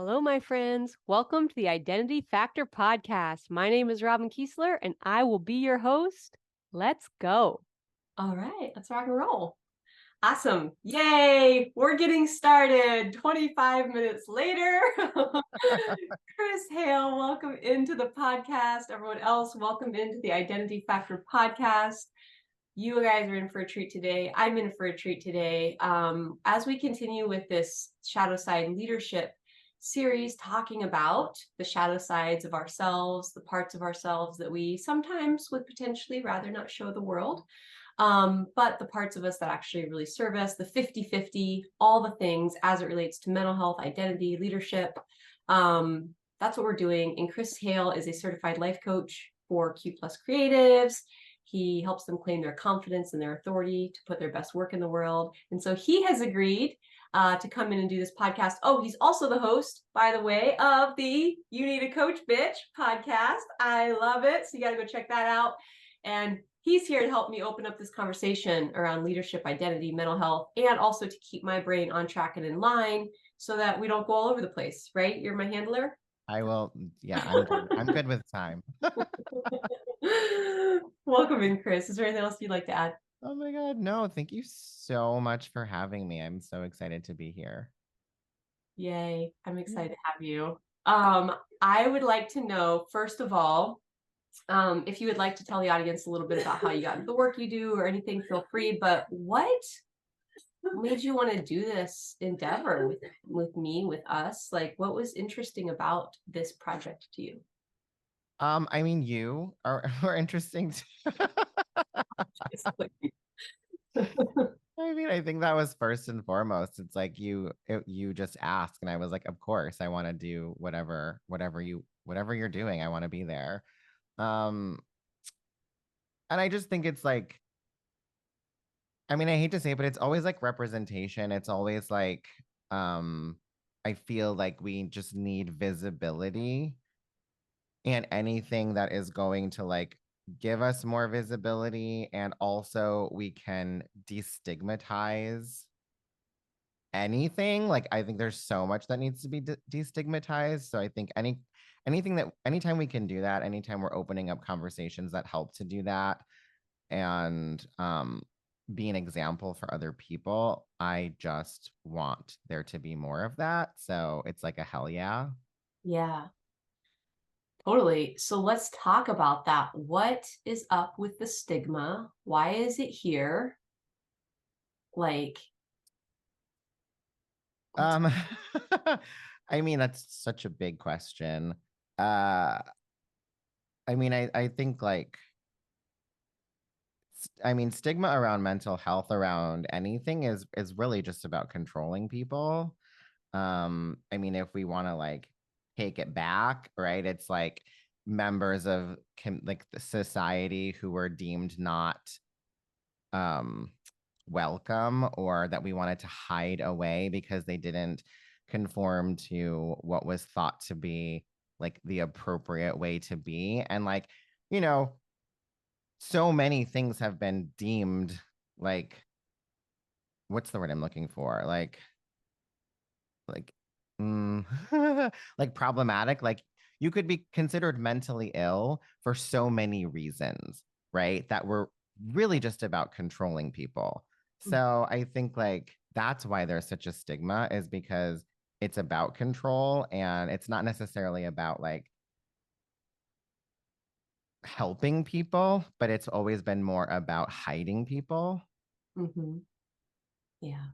Hello, my friends. Welcome to the Identity Factor podcast. My name is Robin Kiesler, and I will be your host. Let's go. All right, let's rock and roll. Awesome. Yay. We're getting started 25 minutes later. Chris Hale, welcome into the podcast. Everyone else, welcome into the Identity Factor podcast. You guys are in for a treat today. I'm in for a treat today. As we continue with this shadow side leadership series, talking about the shadow sides of ourselves, the parts of ourselves that we sometimes would potentially rather not show the world. But the parts of us that actually really serve us, the 50-50, all the things as it relates to mental health, identity, leadership. That's what we're doing. And Chris Hale is a certified life coach for Q Plus creatives. He helps them claim their confidence and their authority to put their best work in the world. And so he has agreed to come in and do this podcast. Oh, he's also the host, by the way, of the You Need a Coach Bitch podcast. I love it. So you got to go check that out. And he's here to help me open up this conversation around leadership, identity, mental health, and also to keep my brain on track and in line so that we don't go all over the place, right? You're my handler? I will. Yeah, I'm good with time. Welcome in, Chris. Is there anything else you'd like to add? Oh my God, no, thank you so much for having me. I'm so excited to be here. Yay. I'm excited to have you. I would like to know, first of all, if you would like to tell the audience a little bit about how you got into the work you do or anything, feel free. But what made you want to do this endeavor with me, with us? Like, what was interesting about this project to you? I mean, you are interesting. I mean, I think that was first and foremost. It's like you just asked, and I was like, of course, I want to do whatever you're doing. I want to be there. Um, and I just think it's like, I mean, I hate to say it, but it's always like representation. It's always like, um, I feel like we just need visibility, and anything that is going to like give us more visibility, and also we can destigmatize anything. Like, I think there's so much that needs to be destigmatized. So I think anytime we can do that, anytime we're opening up conversations that help to do that, and be an example for other people, I just want there to be more of that. So it's like a hell yeah. Yeah, totally. So let's talk about that. What is up with the stigma? Why is it here? Like, Um, I mean, that's such a big question. Uh, I mean, I think like, I mean, stigma around mental health, around anything, is really just about controlling people. I mean, if we want to like take it back, right? It's like members of like the society who were deemed not um welcome, or that we wanted to hide away because they didn't conform to what was thought to be like the appropriate way to be. And like, you know, so many things have been deemed like, what's the word I'm looking for? Like mm, like problematic. Like, you could be considered mentally ill for so many reasons, right? That were really just about controlling people. So I think like that's why there's such a stigma, is because it's about control, and it's not necessarily about like helping people, but it's always been more about hiding people. mm-hmm. Yeah,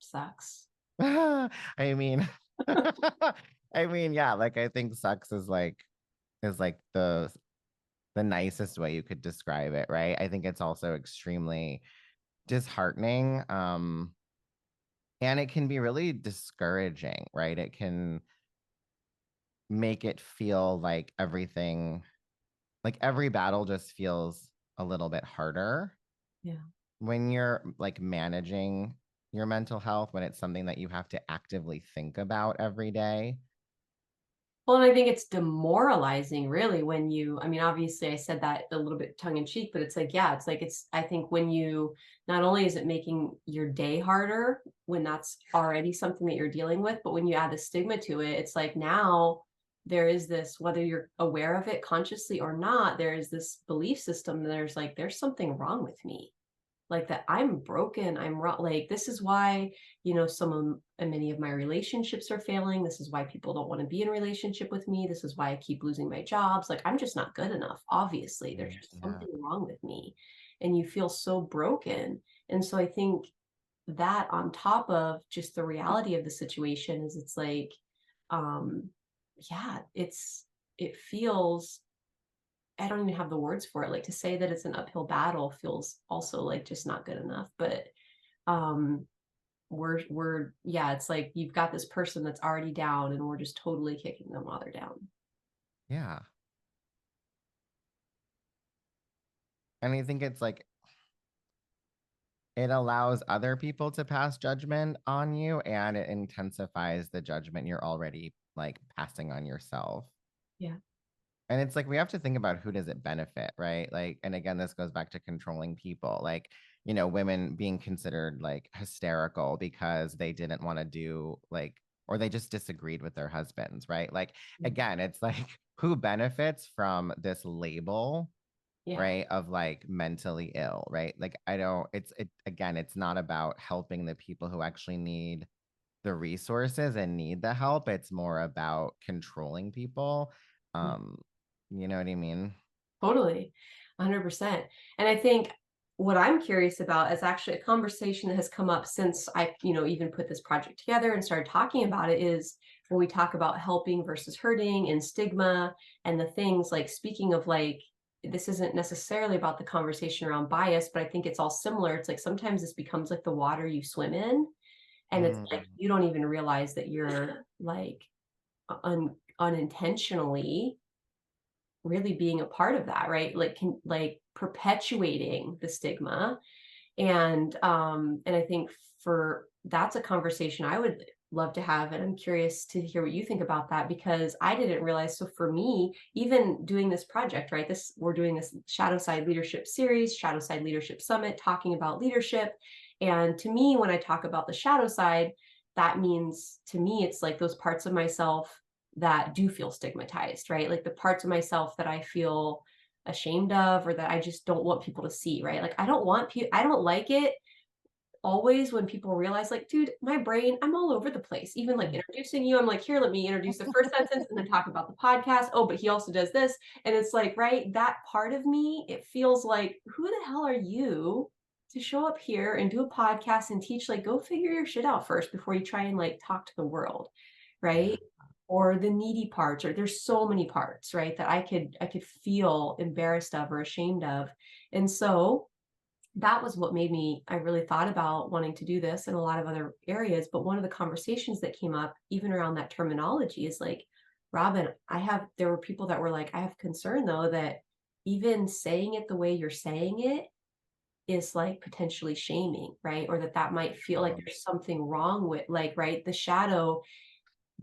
sucks. I mean, I mean, yeah, like I think sucks is like the nicest way you could describe it, right? I think it's also extremely disheartening. And it can be really discouraging, right? It can make it feel like everything, like every battle just feels a little bit harder Yeah. when you're like managing your mental health, when it's something that you have to actively think about every day. Well, and I think it's demoralizing really when you, I mean, obviously I said that a little bit tongue in cheek, but it's like, yeah, it's like, I think when you, not only is it making your day harder when that's already something that you're dealing with, but when you add the stigma to it, it's like now there is this, whether you're aware of it consciously or not, there is this belief system that there's like, there's something wrong with me. Like that I'm broken, I'm wrong. Like this is why, some of and many of my relationships are failing. This is why people don't want to be in a relationship with me. This is why I keep losing my jobs. Like I'm just not good enough. Obviously, there's just Yeah. something wrong with me. And you feel so broken. And so I think that on top of just the reality of the situation is it's like, um, yeah, it feels, I don't even have the words for it. Like to say that it's an uphill battle feels also like just not good enough. But um yeah, it's like you've got this person that's already down and we're just totally kicking them while they're down. Yeah. And I think it's like it allows other people to pass judgment on you, and it intensifies the judgment you're already like passing on yourself. Yeah. And it's like we have to think about who does it benefit, right? Like, and again, this goes back to controlling people, like, women being considered like hysterical because they didn't want to do like, or they just disagreed with their husbands, right? Like, again, it's like who benefits from this label, Yeah. right, of like mentally ill, right? Like I don't, again, it's not about helping the people who actually need the resources and need the help. It's more about controlling people. um you know what I mean? Totally. 100%. And I think what I'm curious about is actually a conversation that has come up since I, even put this project together and started talking about it is when we talk about helping versus hurting and stigma and the things like speaking of like this isn't necessarily about the conversation around bias, but I think it's all similar. It's like sometimes this becomes like the water you swim in and it's like Mm, you don't even realize that you're like unintentionally really being a part of that, right? Like like perpetuating the stigma. And I think for that's a conversation I would love to have, and I'm curious to hear what you think about that because I didn't realize. So for me, even doing this project, right, we're doing this shadow side leadership series, shadow side leadership summit, talking about leadership. And to me, when I talk about the shadow side, that means to me it's like those parts of myself that do feel stigmatized, right? Like the parts of myself that I feel ashamed of or that I just don't want people to see, right? Like I don't like it always when people realize like, dude, my brain, I'm all over the place. Even like introducing you, I'm like, here, let me introduce the first sentence and then talk about the podcast. Oh, but he also does this. And it's like, right, that part of me, it feels like, who the hell are you to show up here and do a podcast and teach? Like, go figure your shit out first before you try and like talk to the world, yeah. right? Or the needy parts, or there's so many parts, right, that I could feel embarrassed of or ashamed of. And so that was what made me, I really thought about wanting to do this in a lot of other areas. But one of the conversations that came up, even around that terminology, is like, Robin, there were people that were like, I have concern though, that even saying it the way you're saying it is like potentially shaming, right? Or that might feel like um, there's something wrong with, like, right, the shadow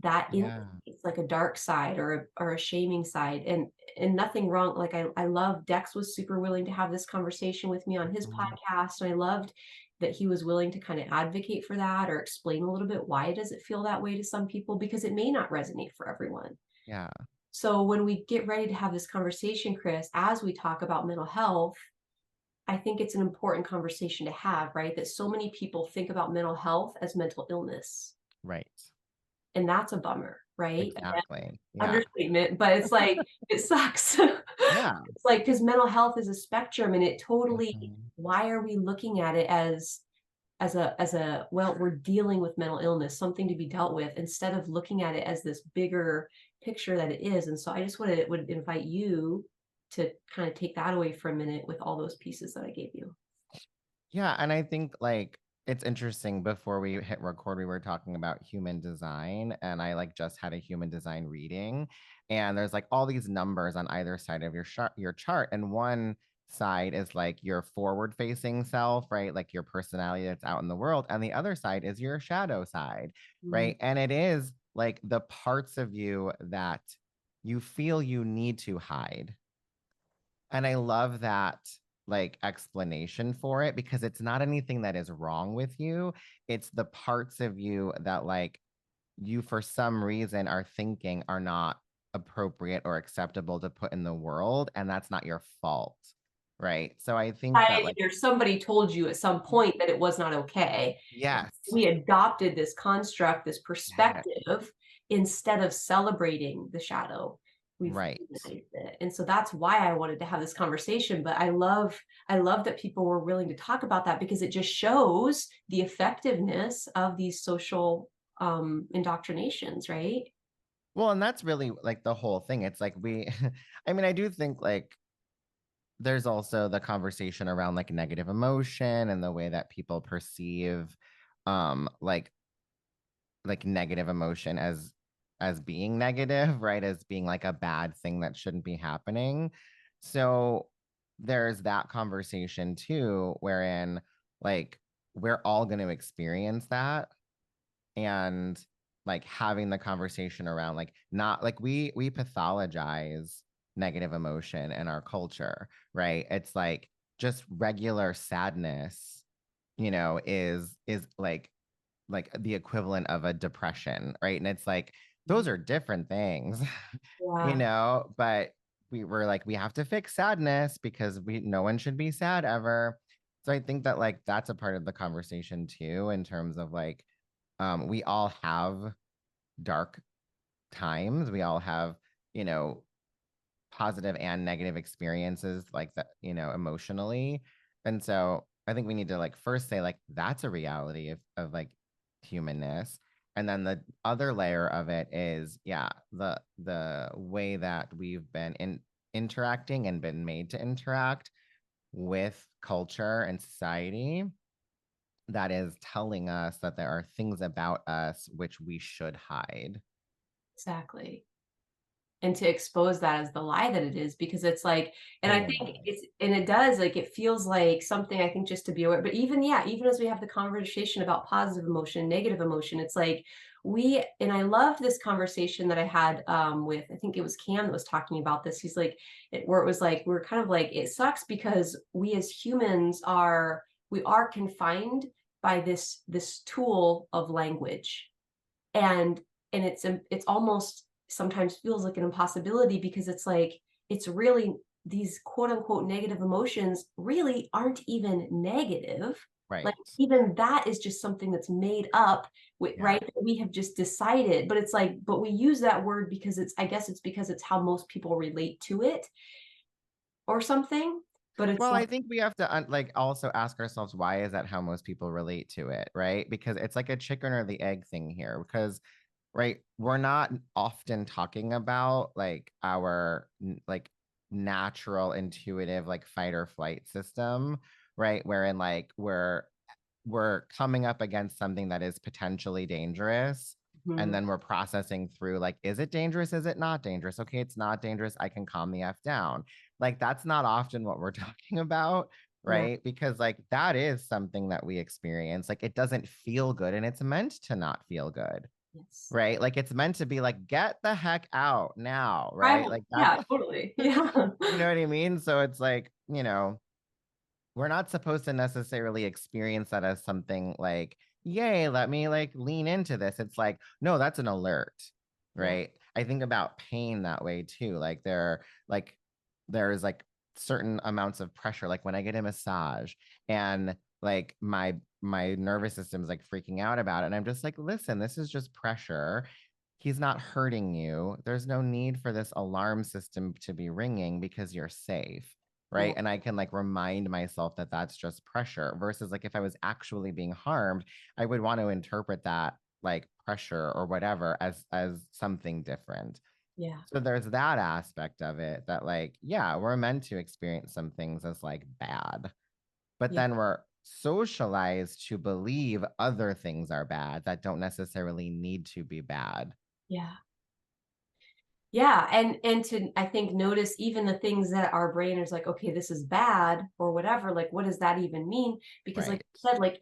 that yeah. it's like a dark side or a shaming side, and nothing wrong. Like I love Dex was super willing to have this conversation with me on his Mhm. podcast, and I loved that he was willing to kind of advocate for that or explain a little bit why does it feel that way to some people, because it may not resonate for everyone. Yeah. So when we get ready to have this conversation, Chris, as we talk about mental health, I think it's an important conversation to have, right? That so many people think about mental health as mental illness, Right. and that's a bummer, right? Exactly. Yeah. Understatement, but it's like it sucks. Yeah. It's like because mental health is a spectrum, and it totally. Mhm. Why are we looking at it as a well? We're dealing with mental illness, something to be dealt with, instead of looking at it as this bigger picture that it is. And so I just would invite you to kind of take that away for a minute with all those pieces that I gave you. Yeah, and I think like it's interesting. Before we hit record, we were talking about human design, and I like just had a human design reading, and there's like all these numbers on either side of your chart, and one side is like your forward facing self, right? Like your personality that's out in the world, and the other side is your shadow side, Mm, right? And it is like the parts of you that you feel you need to hide. And I love that like explanation for it, because it's not anything that is wrong with you. It's the parts of you that like you for some reason are thinking are not appropriate or acceptable to put in the world, and that's not your fault. Right. So I think that like, Or somebody told you at some point that it was not okay. yes. We adopted this construct, this Yes. perspective, instead of celebrating the shadow. We've Right. demonized it. And so that's why I wanted to have this conversation. But I love that people were willing to talk about that, because it just shows the effectiveness of these social indoctrinations, right? Well, and that's really like the whole thing. It's like I mean, I do think like there's also the conversation around like negative emotion and the way that people perceive um like negative emotion as being negative, right? As being like a bad thing that shouldn't be happening. So there's that conversation too, wherein like we're all going to experience that, and like having the conversation around like not like we pathologize negative emotion in our culture, right? It's like just regular sadness, is like the equivalent of a depression, right? And it's like those are different things, Yeah. but we were like, we have to fix sadness because no one should be sad ever. So I think that like that's a part of the conversation too, in terms of like we all have dark times. We all have, you know, positive and negative experiences like that, emotionally. And so I think we need to like first say like that's a reality of like humanness. And then the other layer of it is, yeah, the way that we've been interacting and been made to interact with culture and society that is telling us that there are things about us which we should hide. Exactly. And to expose that as the lie that it is, because it's like, and I think it does, like, it feels like something, I think, just to be aware. But even as we have the conversation about positive emotion, negative emotion, it's like and I loved this conversation that I had with, I think it was Cam that was talking about this. He's like, where it was like, we're kind of like, it sucks because we as humans we are confined by this tool of language. And it's almost sometimes feels like an impossibility, because it's like, it's really, these quote unquote negative emotions really aren't even negative. Right. Like, even that is just something that's made up with, Yeah. right, that we have just decided. But it's like, but we use that word because I guess it's because it's how most people relate to it or something. But it's Well, I like, think we have to like also ask ourselves, why is that how most people relate to it, right? Because it's like a chicken or the egg thing here. Because right, we're not often talking about like our like natural intuitive like fight or flight system, right? Wherein like we're coming up against something that is potentially dangerous, and then we're processing through like, is it dangerous, is it not dangerous? Okay, it's not dangerous, I can calm the f down. Like that's not often what we're talking about, yeah, right? Because like that is something that we experience, like it doesn't feel good, and it's meant to not feel good, yes, right? Like it's meant to be like, get the heck out now, right? Like that's yeah, totally, yeah. you know what I mean? So it's like, we're not supposed to necessarily experience that as something like, yay, let me like lean into this. It's like, no, that's an alert, Yeah. right? I think about pain that way too. Like there's like certain amounts of pressure. Like when I get a massage and like my nervous system is like freaking out about it. And I'm just like, listen, this is just pressure. He's not hurting you. There's no need for this alarm system to be ringing because you're safe, Yeah. right? And I can like remind myself that that's just pressure, versus like if I was actually being harmed, I would want to interpret that like pressure or whatever as something different. Yeah. So there's that aspect of it, that like, yeah, we're meant to experience some things as like bad, but Yeah. then we're socialized to believe other things are bad that don't necessarily need to be bad. Yeah. Yeah. And to, I think, notice even the things that our brain is like, okay, this is bad or whatever. Like, what does that even mean? Because like Right. you said, like,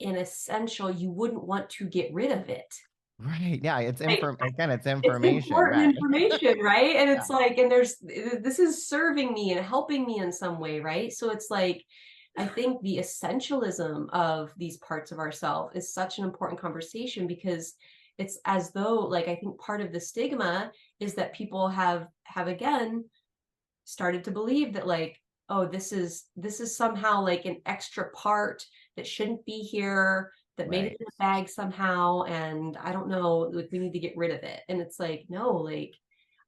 an essential, you wouldn't want to get rid of it. Right. Yeah. It's Like, again, it's it's information, important right? information, right? And Yeah. it's like, and this is serving me and helping me in some way, right? So it's like, I think the essentialism of these parts of ourselves is such an important conversation, because it's as though, like, I think part of the stigma is that people have again started to believe that, like, oh, this is somehow like an extra part that shouldn't be here, that made it Right. in a bag somehow, and I don't know, like, we need to get rid of it. And it's like, no, like,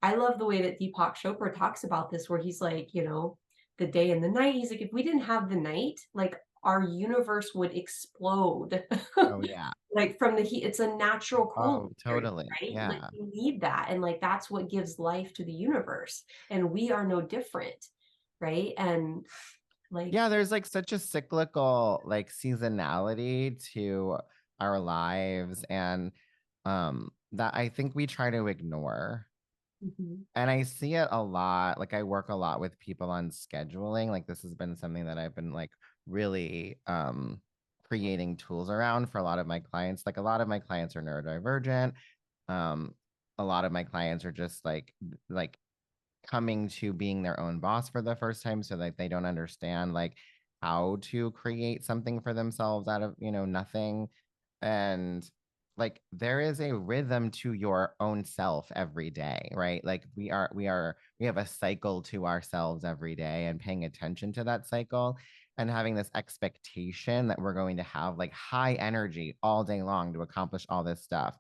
I love the way that Deepak Chopra talks about this, where he's like, the day and the night. He's like, if we didn't have the night, like, our universe would explode. Oh, yeah. Like, from the heat. It's a natural cooling Oh, period, totally. right? Like, Yeah. we need that, and like, that's what gives life to the universe, and we are no different, right? And like, Yeah, there's like such a cyclical like seasonality to our lives, and that I think we try to ignore. mhm, And I see it a lot. Like I work a lot with people on scheduling. Like this has been something that I've been like really creating tools around for a lot of my clients. Like a lot of my clients are neurodivergent. Um, a lot of my clients are just like coming to being their own boss for the first time, so that they don't understand like how to create something for themselves out of nothing. And like there is a rhythm to your own self every day, right? Like we have a cycle to ourselves every day, and paying attention to that cycle and having this expectation that we're going to have like high energy all day long to accomplish all this stuff,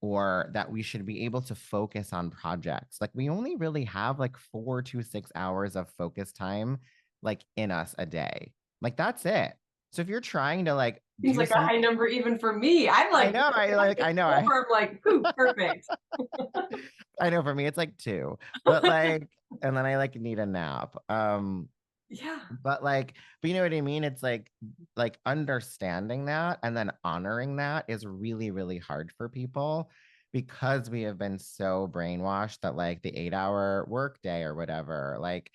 or that we should be able to focus on projects. Like we only really have like 4 to 6 hours of focus time like in us a day. Like that's it. So if you're trying to like seems do like a high something, number even for me. I'm I like, know, I know, I'm like, poof, perfect. I know for me it's like 2, but like, and then I like need a nap. Yeah. But you know what I mean? It's like understanding that and then honoring that is really, really hard for people, because we have been so brainwashed that like the 8-hour work day or whatever, like,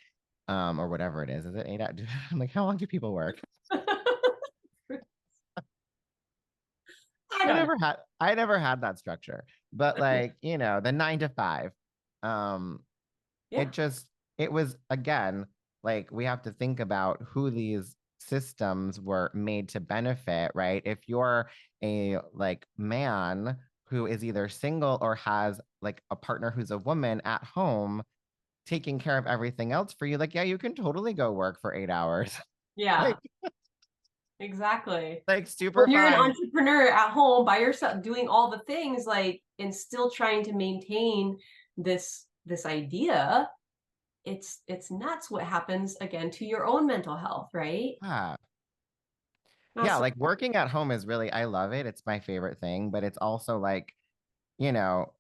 or whatever it is it 8 hours? I'm like, how long do people work? I don't I never had that structure, but know. like, the 9 to 5, um, Yeah. it just it was again like we have to think about who these systems were made to benefit, right? If you're a like man who is either single or has like a partner who's a woman at home taking care of everything else for you, like, yeah, you can totally go work for 8 hours. Yeah, like exactly. like When super you're an fine. entrepreneur at home by yourself doing all the things, like, and still trying to maintain this idea, it's nuts what happens again to your own mental health, right? Yeah. Not Yeah, so. like working at home is really, I love it, it's my favorite thing, but it's also like, you know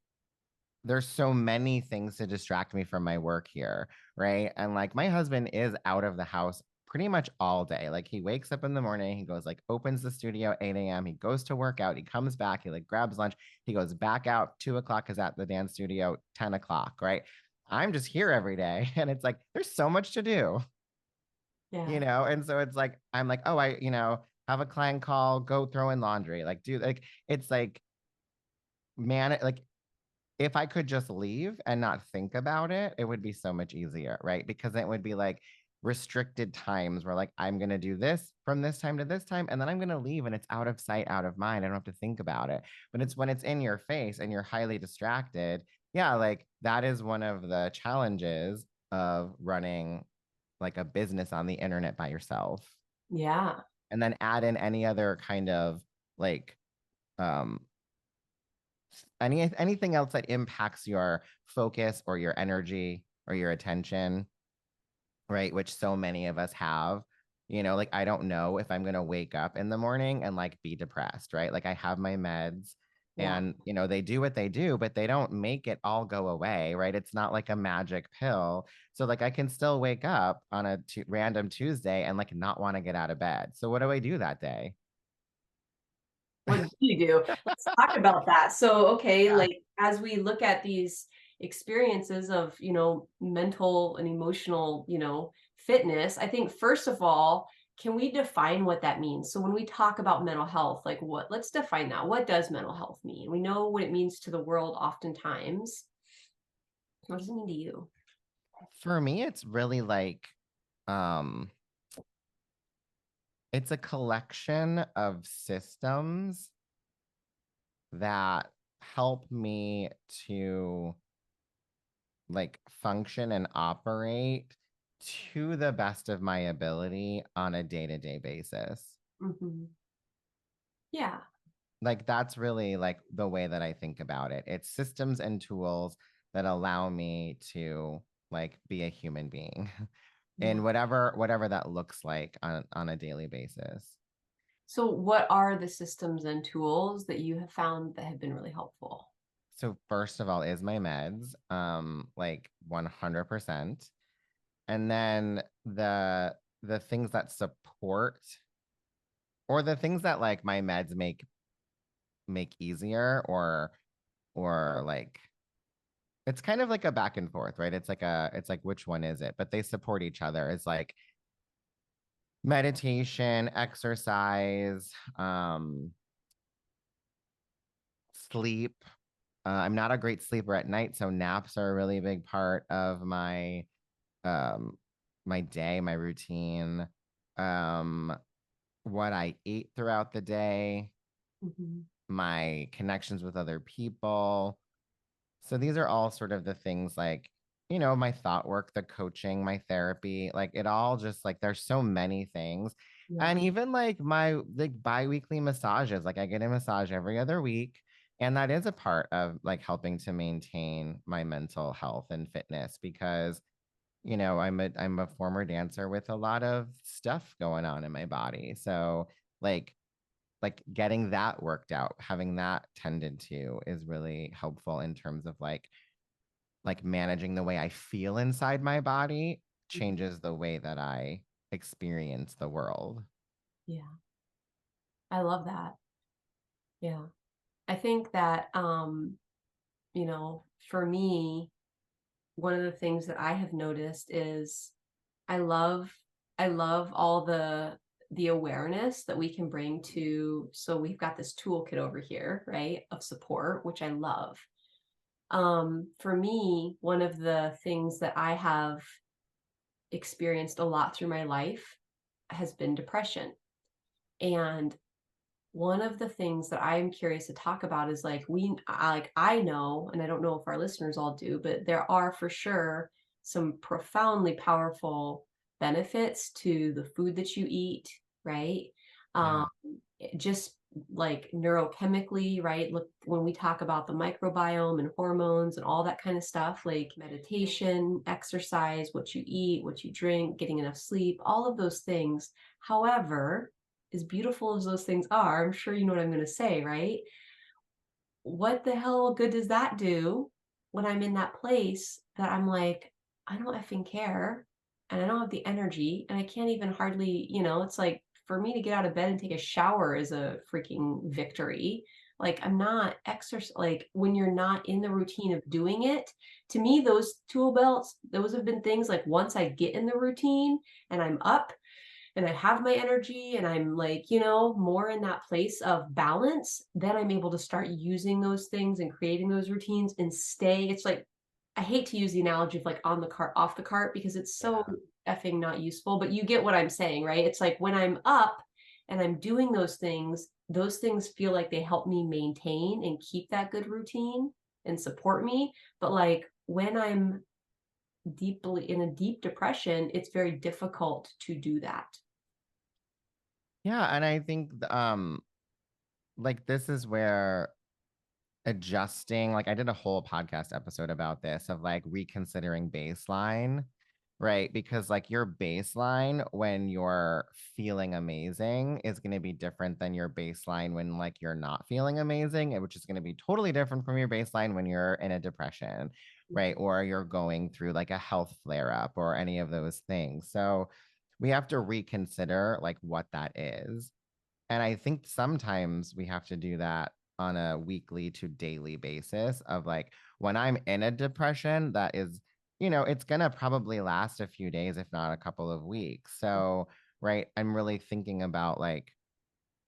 there's so many things to distract me from my work here, right? And like my husband is out of the house pretty much all day. Like he wakes up in the morning, he goes like opens the studio at 8 a.m. He goes to work out, he comes back, he like grabs lunch, he goes back out 2 o'clock, is at the dance studio 10 o'clock, right? I'm just here every day. And it's like there's so much to do, Yeah. and so it's like I'm like, oh, have a client call, go throw in laundry, like do like it's like man, like if I could just leave and not think about it, it would be so much easier, right? Because it would be like restricted times where like I'm going to do this from this time to this time, and then I'm going to leave and it's out of sight, out of mind. I don't have to think about it. But it's when it's in your face and you're highly distracted. Yeah, like that is one of the challenges of running like a business on the internet by yourself. Yeah. And then add in any other kind of like um anything else that impacts your focus or your energy or your attention, right? Which so many of us have. Like I don't know if I'm going to wake up in the morning and like be depressed, right? Like I have my meds, Yeah. and they do what they do, but they don't make it all go away, right? It's not like a magic pill. So like I can still wake up on a random Tuesday and like not want to get out of bed. So what do I do that day? What do you do? Let's talk about that. So, okay, Yeah. like, as we look at these experiences of, mental and emotional, fitness, I think first of all, can we define what that means? So when we talk about mental health, like let's define that. What does mental health mean? We know what it means to the world oftentimes. What does it mean to you? For me, it's really like, um, it's a collection of systems that help me to like function and operate to the best of my ability on a day-to-day basis. Mm-hmm. Yeah. Like that's really like the way that I think about it. It's systems and tools that allow me to like be a human being Yeah. in whatever that looks like on a daily basis. So what are the systems and tools that you have found that have been really helpful? So first of all is my meds, like 100%. And then the things that support or the things that like my meds make easier or like it's kind of like a back and forth, right? It's like which one is it? But they support each other. It's like meditation, exercise, sleep. I'm not a great sleeper at night, so naps are a really big part of um my day, my routine. Um, what I eat throughout the day, Mm-hmm. my connections with other people. So these are all sort of the things like, my thought work, the coaching, my therapy, like it all just like there's so many things. Yeah. And even like my like bi-weekly massages, like I get a massage every other week. And that is a part of like helping to maintain my mental health and fitness because I'm a former dancer with a lot of stuff going on in my body. So like getting that worked out, having that tended to is really helpful in terms of like managing the way I feel inside my body changes the way that I experience the world. Yeah. I love that. Yeah. I think that for me, one of the things that I have noticed is I love I love all the awareness that we can bring to, so we've got this toolkit over here, right, of support, which I love. For me, one of the things that I have experienced a lot through my life has been depression. And one of the things that I'm curious to talk about is I know, and I don't know if our listeners all do, but there are for sure some profoundly powerful benefits to the food that you eat, right? Um, Yeah. just like neurochemically, right? Look, when we talk about the microbiome and hormones and all that kind of stuff, like meditation, exercise, what you eat, what you drink, getting enough sleep, all of those things. However, as beautiful as those things are, I'm sure you know what I'm going to say, right? What the hell good does that do when I'm in that place that I'm like, I don't effing care and I don't have the energy and I can't even hardly, it's like for me to get out of bed and take a shower is a freaking victory. Like I'm not exercise, like when you're not in the routine of doing it, to me, those tool belts, those have been things like once I get in the routine and I'm up and I have my energy and I'm like, more in that place of balance, then I'm able to start using those things and creating those routines and stay. It's like, I hate to use the analogy of like on the cart, off the cart, because it's so Yeah. effing not useful, but you get what I'm saying, right? It's like when I'm up and I'm doing those things feel like they help me maintain and keep that good routine and support me. But like when I'm deeply in a deep depression, it's very difficult to do that. Yeah, and I think like this is where adjusting, like I did a whole podcast episode about this of like reconsidering baseline, right? Because like your baseline when you're feeling amazing is going to be different than your baseline when like you're not feeling amazing, which is going to be totally different from your baseline when you're in a depression, right? Or you're going through like a health flare up or any of those things. So we have to reconsider like what that is. And I think sometimes we have to do that on a weekly to daily basis of like when I'm in a depression that is, it's going to probably last a few days, if not a couple of weeks. So right, I'm really thinking about like,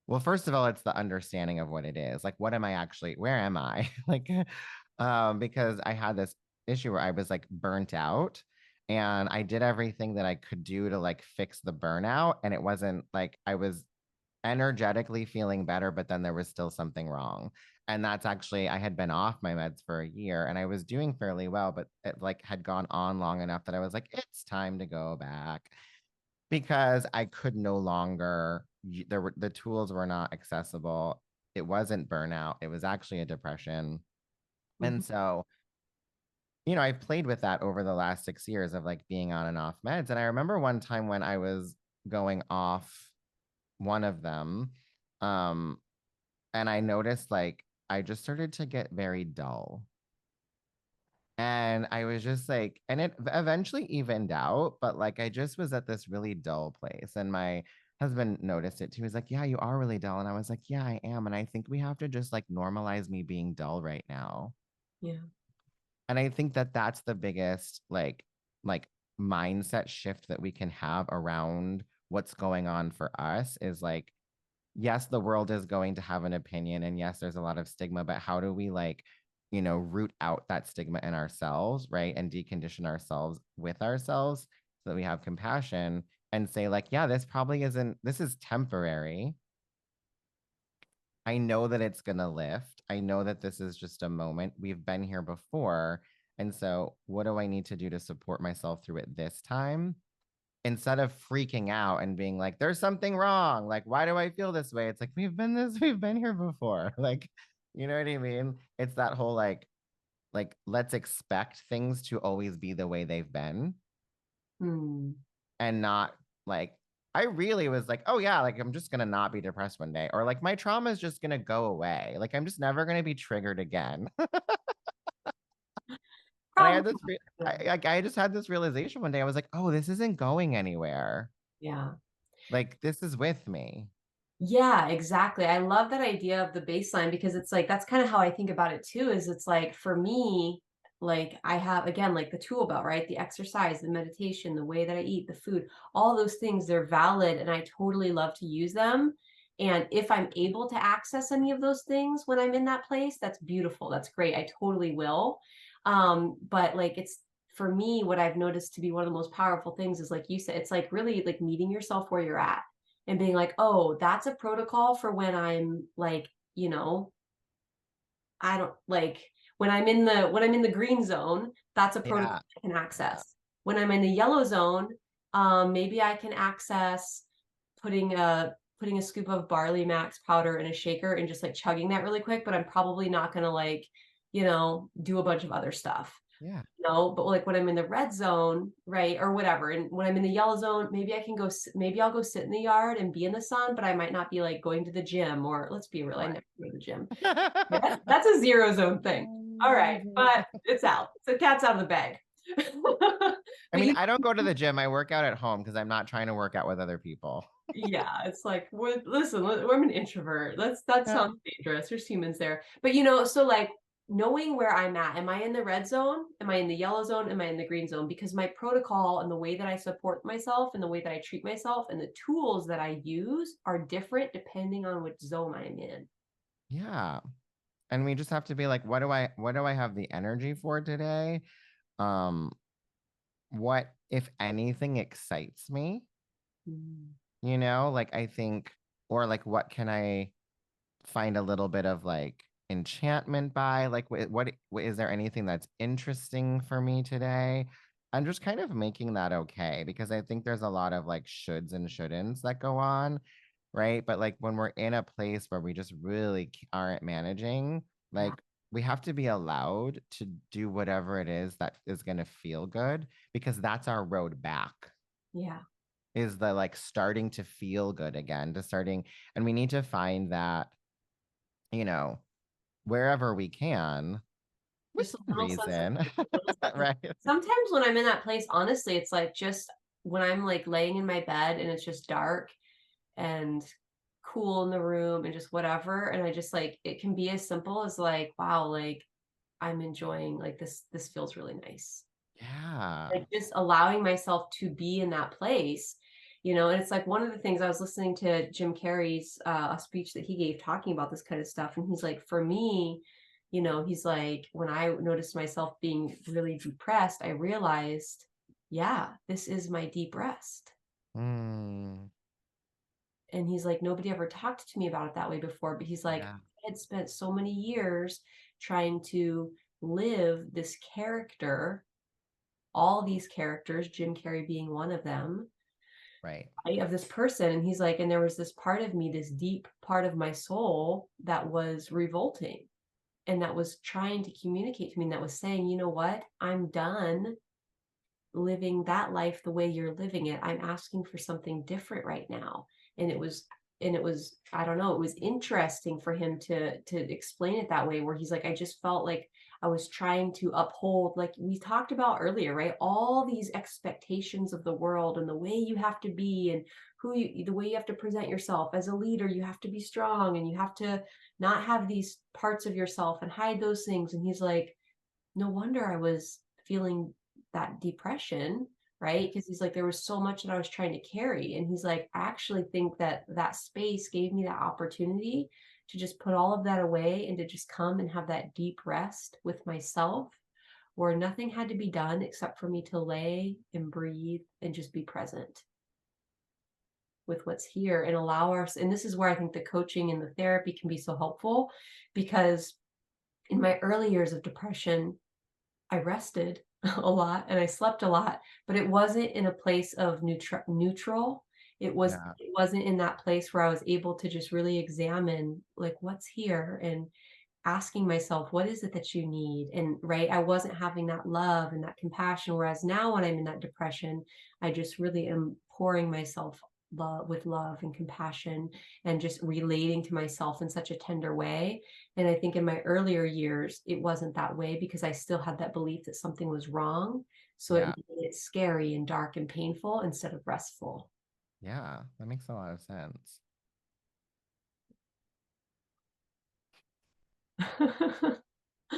well, first of all, it's the understanding of what it is. Like, what am I actually, where am I? Like, because I had this issue where I was like burnt out and I did everything that I could do to like fix the burnout. And it wasn't like I was energetically feeling better, but then there was still something wrong. And that's actually, I had been off my meds for a year and I was doing fairly well, but it like had gone on long enough that I was like, it's time to go back because I could no longer, there were the tools were not accessible. It wasn't burnout, it was actually a depression. Mhm. And so, I played with that over the last 6 years of like being on and off meds. And I remember one time when I was going off one of them, um, and I noticed like I just started to get very dull. And I was just like, and it eventually evened out, but like I just was at this really dull place. And my husband noticed it too. He was like, yeah, you are really dull. And I was like, yeah, I am. And I think we have to just like normalize me being dull right now. Yeah. And I think that that's the biggest like mindset shift that we can have around what's going on for us is like, yes, the world is going to have an opinion and yes, there's a lot of stigma, but how do we like, root out that stigma in ourselves, right? And decondition ourselves with ourselves so that we have compassion and say like, yeah, this is temporary. I know that it's going to lift. I know that this is just a moment. We've been here before. And so, what do I need to do to support myself through it this time? Instead of freaking out and being like, there's something wrong. Like, why do I feel this way? It's like, we've been here before. Like, you know what I mean? It's that whole let's expect things to always be the way they've been Hmm. and not like, I really was like, oh yeah, like I'm just gonna not be depressed one day, or like my trauma is just gonna go away. Like I'm just never gonna be triggered again. And I had Probably. this, I just had this realization one day. I was like, oh, this isn't going anywhere. Yeah. Like this is with me. Yeah, exactly. I love that idea of the baseline because it's like that's kind of how I think about it too, is it's like for me, like I have again like the tool belt, right? The exercise, the meditation, the way that I eat, the food, all those things, they're valid and I totally love to use them. And if I'm able to access any of those things when I'm in that place, that's beautiful. That's great. I totally will. But like it's for me, what I've noticed to be one of the most powerful things is like you said, it's like really like meeting yourself where you're at and being like, oh, that's a protocol for when I'm like, I don't like when I'm in the green zone, that's a protocol Yeah. I can Yeah. access. When I'm in the yellow zone, maybe I can access putting a scoop of barley max powder in a shaker and just like chugging that really quick, but I'm probably not gonna like, do a bunch of other stuff. Yeah. But like when I'm in the red zone, right, or whatever, and when I'm in the yellow zone, maybe I'll go sit in the yard and be in the sun, but I might not be like going to the gym, or let's be real, I never go to the gym. That's a zero zone thing. All right, but it's out. So cat's out of the bag. I But mean, I don't go to the gym. I work out at home because I'm not trying to work out with other people. yeah, it's like, listen, I'm an introvert. That Yeah. sounds dangerous. There's humans there. But so like knowing where I'm at, am I in the red zone? Am I in the yellow zone? Am I in the green zone? Because my protocol and the way that I support myself and the way that I treat myself and the tools that I use are different depending on which zone I'm in. Yeah. And we just have to be like, what do I have the energy for today? Um, what, if anything, excites me? Mm. Like I think, or like what can I find a little bit of like enchantment by? Like what is there anything that's interesting for me today? I'm just kind of making that okay because I think there's a lot of like shoulds and shouldn'ts that go on, right? But like when we're in a place where we just really aren't managing, Yeah. like we have to be allowed to do whatever it is that is going to feel good because that's our road back Yeah. is the like starting to feel good again, to starting, and we need to find that, you know, wherever we can Just a within little sense of reason, a little sense. right? Sometimes when I'm in that place, honestly, it's like just when I'm like laying in my bed and it's just dark and cool in the room and just whatever. And I just like it can be as simple as like, wow, like I'm enjoying like this feels really nice. Yeah. Like just allowing myself to be in that place. And it's like one of the things I was listening to Jim Carrey's a speech that he gave talking about this kind of stuff. And he's like, for me, he's like, when I noticed myself being really depressed, I realized, yeah, this is my deep rest. Mm. And he's like, nobody ever talked to me about it that way before. But he's like, Yeah. I had spent so many years trying to live this character, all these characters, Jim Carrey being one of them, Right. of this person. And he's like, and there was this part of me, this deep part of my soul that was revolting and that was trying to communicate to me, and that was saying, you know what, I'm done living that life the way you're living it. I'm asking for something different right now. And it was I don't know, it was interesting for him to explain it that way, where he's like, I just felt like I was trying to uphold, like we talked about earlier, right, all these expectations of the world and the way you have to be, and the way you have to present yourself as a leader. You have to be strong, and you have to not have these parts of yourself and hide those things. And he's like, no wonder I was feeling that depression, right? Because he's like, there was so much that I was trying to carry. And he's like, I actually think that that space gave me that opportunity to just put all of that away and to just come and have that deep rest with myself, where nothing had to be done except for me to lay and breathe and just be present with what's here and allow us. And this is where I think the coaching and the therapy can be so helpful, because in my early years of depression, I rested a lot and I slept a lot, but it wasn't in a place of neutral. It Yeah. wasn't in that place where I was able to just really examine, like, what's here, and asking myself, what is it that you need? And right, I wasn't having that love and that compassion. Whereas now when I'm in that depression, I just really am pouring myself with love and compassion, and just relating to myself in such a tender way. And I think in my earlier years, it wasn't that way, because I still had that belief that something was wrong. So it Yeah. made it scary and dark and painful instead of restful. Yeah. That makes a lot of sense.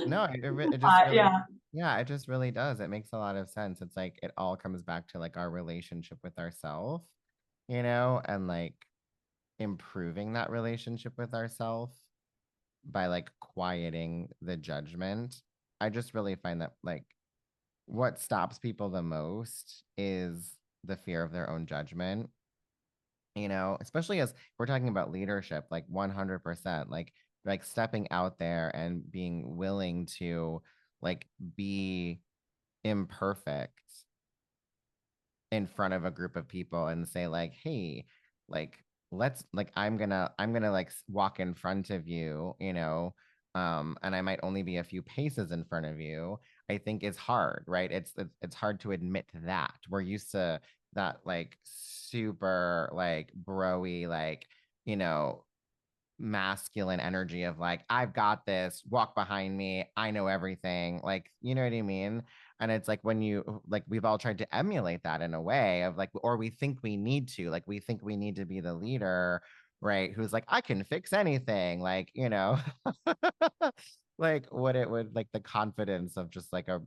No, it just really, Yeah. yeah, it just really does. It makes a lot of sense. It's like it all comes back to like our relationship with ourselves, and like improving that relationship with ourselves by like quieting the judgment. I just really find that like what stops people the most is the fear of their own judgment, especially as we're talking about leadership, like 100%, like stepping out there and being willing to like be imperfect in front of a group of people and say like, hey, like let's like I'm gonna like walk in front of you, and I might only be a few paces in front of you. I think is hard, right? It's hard to admit that. We're used to that like super like broy, like, you know masculine energy of like, I've got this, walk behind me, I know everything, like, you know what I mean? And it's like when you like we've all tried to emulate that in a way of like, or we think we need to, like we think we need to be the leader, right, who's like, I can fix anything, like, like what it would like the confidence of just like a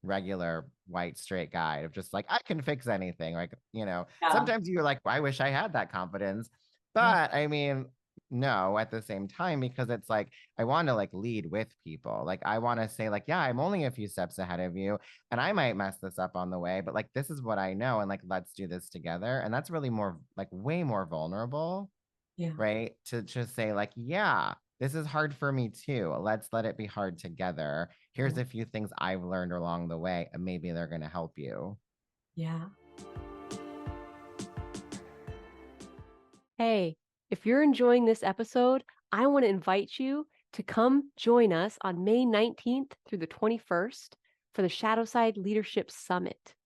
regular white straight guy of just like, I can fix anything, like, Yeah. sometimes you're like, I wish I had that confidence. Yeah. But I mean, no, at the same time, because it's like I want to like lead with people, like I want to say like, yeah, I'm only a few steps ahead of you and I might mess this up on the way, but like this is what I know, and like let's do this together. And that's really more like way more vulnerable, Yeah. right, to just say like, yeah, this is hard for me too, let's let it be hard together. Here's a few things I've learned along the way and maybe they're going to help you. Yeah. Hey, if you're enjoying this episode, I want to invite you to come join us on May 19th through the 21st for the Shadowside Leadership Summit.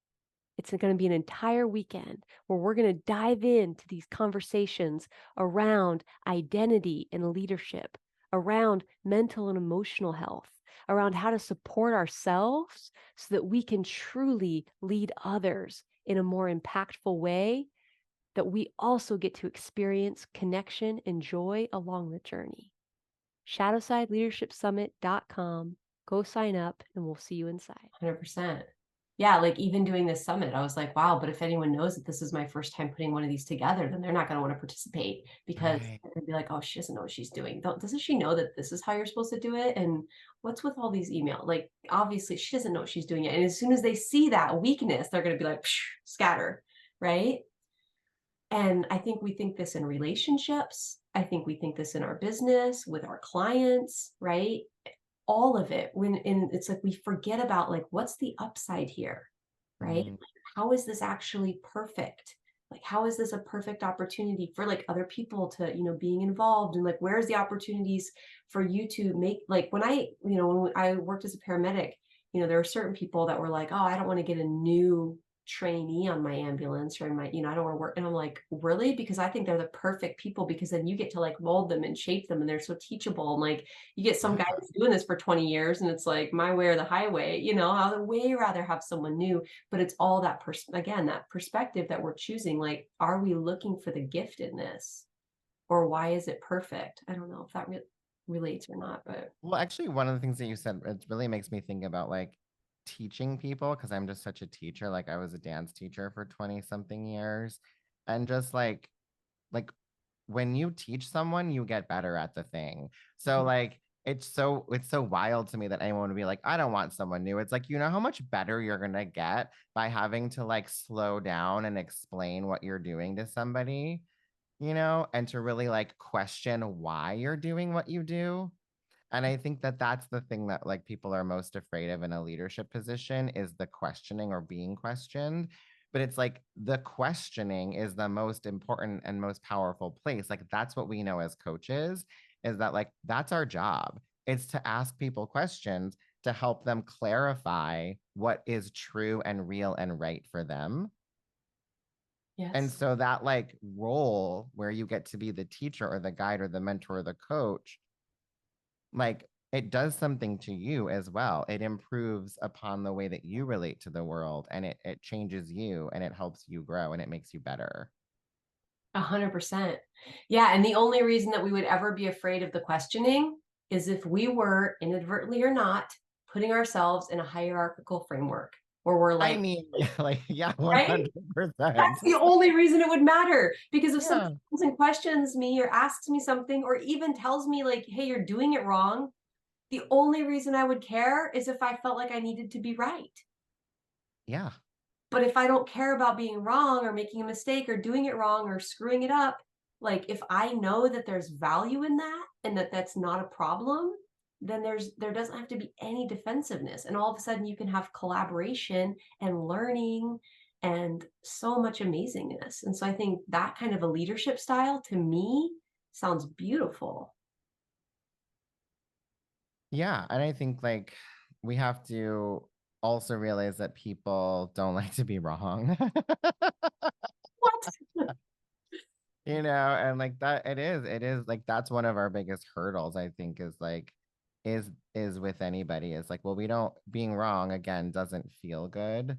It's going to be an entire weekend where we're going to dive into these conversations around identity and leadership, around mental and emotional health, around how to support ourselves so that we can truly lead others in a more impactful way, that we also get to experience connection and joy along the journey. ShadowsideLeadershipSummit.com. Go sign up and we'll see you inside. 100%. Yeah, like even doing this summit, I was like, wow, but if anyone knows that this is my first time putting one of these together, then they're not going to want to participate because Right. they're going to be like, oh, she doesn't know what she's doing. Doesn't she know that this is how you're supposed to do it? And what's with all these emails? Like, obviously, she doesn't know what she's doing it. And as soon as they see that weakness, they're going to be like, psh, scatter, right? And I think we think this in relationships. I think we think this in our business with our clients, right? All of it and it's like we forget about like what's the upside here, right? Mm. How is this actually perfect? Like how is this a perfect opportunity for like other people to, being involved, and like where's the opportunities for you to make, like when I worked as a paramedic, there were certain people that were like, oh, I don't want to get a new trainee on my ambulance or in my, I don't want to work. And I'm like, really? Because I think they're the perfect people, because then you get to like mold them and shape them and they're so teachable. And like you get some guy Yeah. who's doing this for 20 years and it's like my way or the highway, I would way rather have someone new. But it's all that again, that perspective that we're choosing. Like, are we looking for the gift in this, or why is it perfect? I don't know if that relates or not, but Well, actually, one of the things that you said, it really makes me think about like teaching people, because I'm just such a teacher. Like I was a dance teacher for 20 something years. And just like when you teach someone, you get better at the thing. So like it's so wild to me that anyone would be like, I don't want someone new. It's like, you know how much better you're gonna get by having to like slow down and explain what you're doing to somebody, and to really like question why you're doing what you do. And I think that that's the thing that like people are most afraid of in a leadership position, is the questioning or being questioned. But it's like the questioning is the most important and most powerful place. Like that's what we know as coaches, is that like that's our job. It's to ask people questions to help them clarify what is true and real and right for them. And yes. so that like role where you get to be the teacher or the guide or the mentor or the coach, like it does something to you as well. It improves upon the way that you relate to the world, and it changes you and it helps you grow and it makes you better. 100%. Yeah. And the only reason that we would ever be afraid of the questioning is if we were, inadvertently or not, putting ourselves in a hierarchical framework where we're I like, mean, like, yeah, right? 100%. That's the only reason it would matter. Because if someone Yeah. comes and questions me or asks me something or even tells me, like, hey, you're doing it wrong, the only reason I would care is if I felt like I needed to be right. Yeah. But if I don't care about being wrong or making a mistake or doing it wrong or screwing it up, like if I know that there's value in that and that that's not a problem, then there doesn't have to be any defensiveness. And all of a sudden you can have collaboration and learning and so much amazingness. And so I think that kind of a leadership style to me sounds beautiful. Yeah. And I think like we have to also realize that people don't like to be wrong. What? And like that it is like that's one of our biggest hurdles, I think, is like is with anybody, is like, well, we don't, being wrong again doesn't feel good.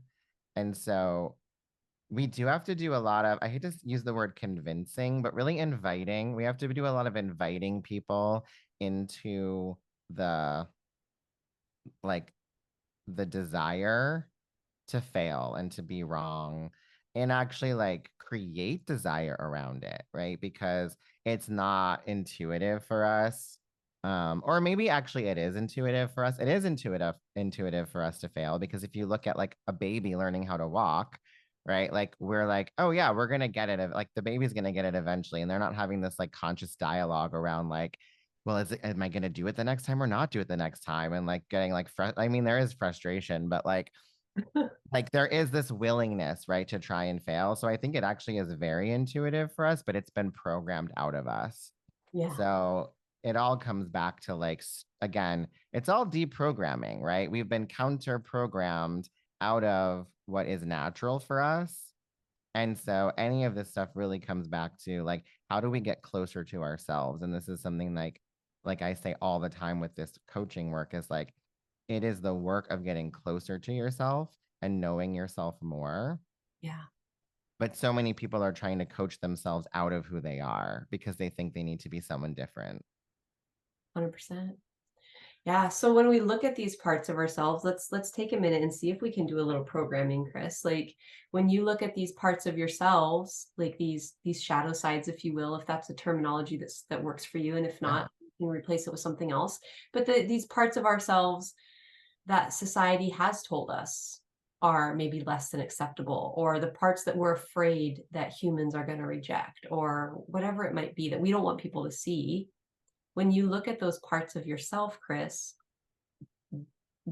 And so we do have to do a lot of, I hate to use the word convincing, but really inviting. We have to do a lot of inviting people into the like the desire to fail and to be wrong, and actually like create desire around it, right? Because it's not intuitive for us. Or maybe actually it is intuitive for us. It is intuitive for us to fail, because if you look at like a baby learning how to walk, right? Like we're like, oh yeah, we're gonna get it. Like the baby's gonna get it eventually, and they're not having this like conscious dialogue around like, well, am I gonna do it the next time or not do it the next time? And like getting like I mean, there is frustration, but like there is this willingness, right, to try and fail. So I think it actually is very intuitive for us, but it's been programmed out of us. Yeah. So it all comes back to like, again, it's all deprogramming, right? We've been counter programmed out of what is natural for us. And so any of this stuff really comes back to like, how do we get closer to ourselves? And this is something like I say all the time with this coaching work, is like, it is the work of getting closer to yourself and knowing yourself more. Yeah. But so many people are trying to coach themselves out of who they are because they think they need to be someone different. 100%. Yeah. So when we look at these parts of ourselves, let's take a minute and see if we can do a little programming, Chris. Like when you look at these parts of yourselves, like these shadow sides, if you will, if that's a terminology that works for you, and if Yeah. not, you can replace it with something else. But these parts of ourselves that society has told us are maybe less than acceptable, or the parts that we're afraid that humans are going to reject, or whatever it might be that we don't want people to see. When you look at those parts of yourself, Chris,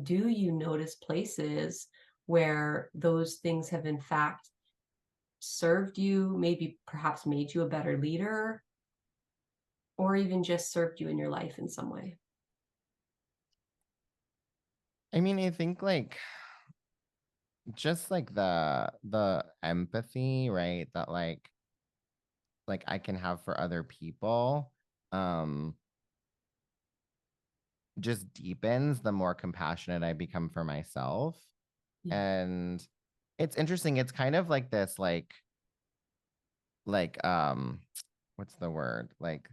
do you notice places where those things have in fact served you, maybe perhaps made you a better leader, or even just served you in your life in some way? I mean, I think like just like the empathy, right? That like I can have for other people um just deepens the more compassionate I become for myself. Yeah. And it's interesting. It's kind of like this like what's the word? Like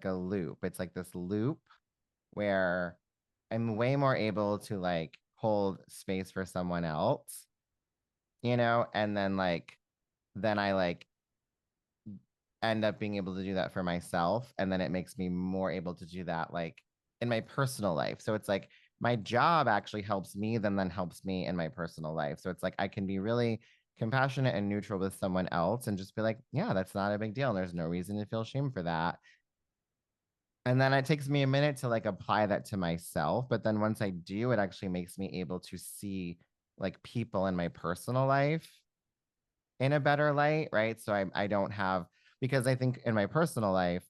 a loop. It's like this loop where I'm way more able to like hold space for someone else, and then I like end up being able to do that for myself. And then it makes me more able to do that like in my personal life. So it's like my job actually helps me, then helps me in my personal life. So it's like I can be really compassionate and neutral with someone else and just be like, yeah, that's not a big deal. And there's no reason to feel shame for that. And then it takes me a minute to like apply that to myself. But then once I do, it actually makes me able to see like people in my personal life in a better light, right? So I don't have, because I think in my personal life,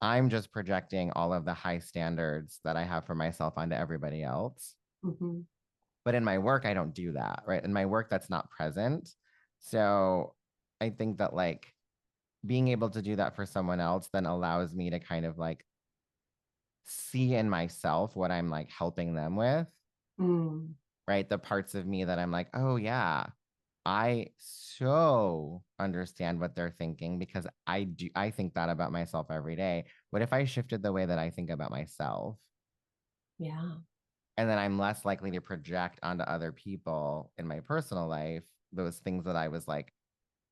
I'm just projecting all of the high standards that I have for myself onto everybody else. Mm-hmm. But in my work, I don't do that, right? In my work, that's not present. So I think that like being able to do that for someone else then allows me to kind of like see in myself what I'm like helping them with, Mm. right? The parts of me that I'm like, oh, yeah, I so understand what they're thinking because I think that about myself every day. What if I shifted the way that I think about myself? Yeah. And then I'm less likely to project onto other people in my personal life those things that I was like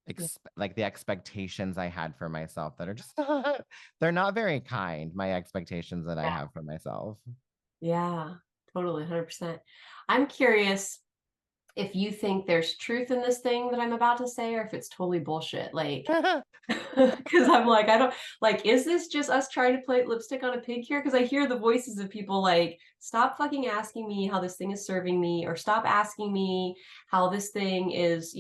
Yeah. like the expectations I had for myself that are just they're not very kind, my expectations that I have for myself. Yeah. Totally. 100%. I'm curious if you think there's truth in this thing that I'm about to say, or if it's totally bullshit. Like, because I'm like, I don't like, is this just us trying to play lipstick on a pig here? Because I hear the voices of people like, stop fucking asking me how this thing is serving me, or stop asking me how this thing is,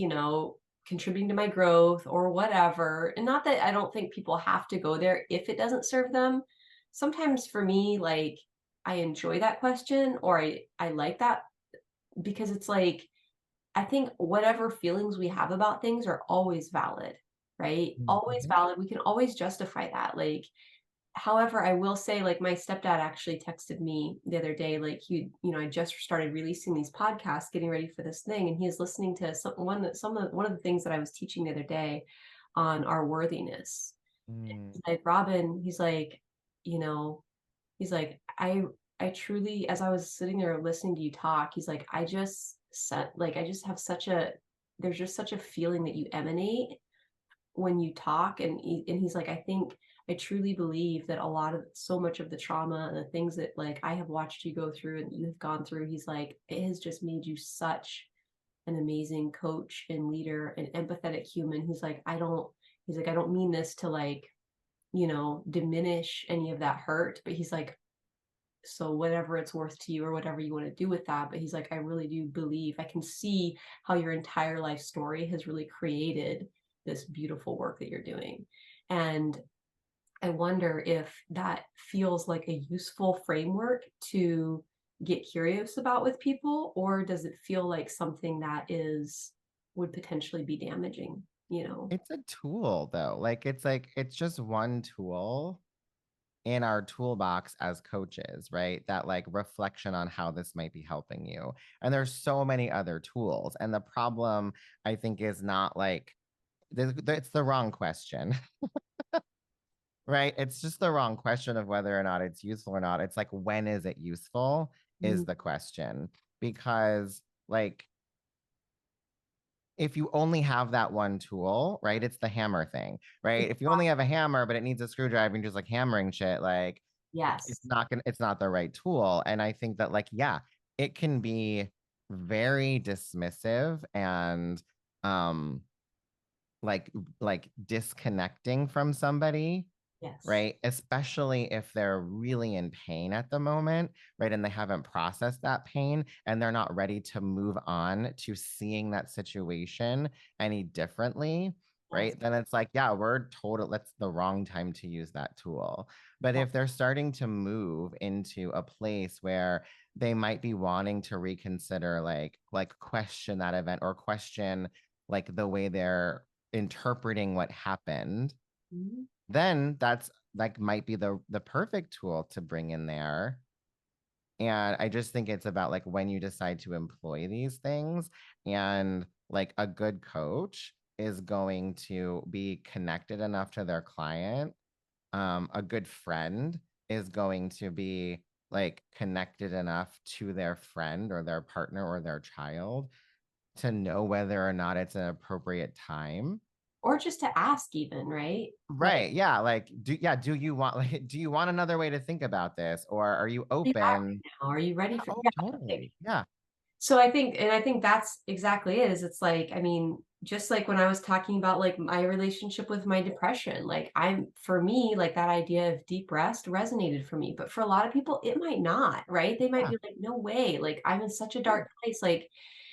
contributing to my growth or whatever. And not that I don't think people have to go there if it doesn't serve them. Sometimes for me, like, I enjoy that question, or I like that because it's like, I think whatever feelings we have about things are always valid, right? Always Mhm. valid. We can always justify that. Like, however, I will say, like, my stepdad actually texted me the other day, like, I just started releasing these podcasts, getting ready for this thing, and he is listening to one of the things that I was teaching the other day on our worthiness. Mm. He's like, Robin, he's like, you know, he's like, I truly, as I was sitting there listening to you talk, he's like, I just have there's just such a feeling that you emanate when you talk. And he's like, I think I truly believe that so much of the trauma and the things that like I have watched you go through and you have gone through, he's like, it has just made you such an amazing coach and leader and empathetic human. He's like, I don't mean this to like, diminish any of that hurt, but he's like, so whatever it's worth to you or whatever you want to do with that. But he's like, I really do believe I can see how your entire life story has really created this beautiful work that you're doing. And I wonder if that feels like a useful framework to get curious about with people, or does it feel like something that would potentially be damaging, It's a tool though. Like it's just one tool in our toolbox as coaches, right? That like reflection on how this might be helping you. And there's so many other tools. And the problem I think is not like it's the wrong question. right? It's just the wrong question of whether or not it's useful or not. It's like, when is it useful is Mm, the question. Because, like, if you only have that one tool, right? It's the hammer thing, right? If you only have a hammer, but it needs a screwdriver and just like hammering shit, like yes. it's not the right tool. And I think that, like, yeah, it can be very dismissive and um like disconnecting from somebody, Yes. right? Especially if they're really in pain at the moment, right? And they haven't processed that pain and they're not ready to move on to seeing that situation any differently, Yes. right? Then it's like, yeah, that's the wrong time to use that tool. But if they're starting to move into a place where they might be wanting to reconsider, like question that event or question like the way they're interpreting what happened, Mhm. then that's like might be the perfect tool to bring in there. And I just think it's about like when you decide to employ these things, and like a good coach is going to be connected enough to their client. A good friend is going to be like connected enough to their friend or their partner or their child to know whether or not it's an appropriate time. Or just to ask even, right? Like, Right. Yeah. Like, do you want like do you want another way to think about this? Or are you "Are you at right open? now? Are you ready Yeah, for?" oh, Yeah, like, totally. Yeah. so I think that's exactly it. Is it's like, I mean, just like when I was talking about like my relationship with my depression, like for me, like that idea of deep rest resonated for me, but for a lot of people, it might not, right? They might Yeah. be like, no way, like I'm in such a Right. dark place. Like,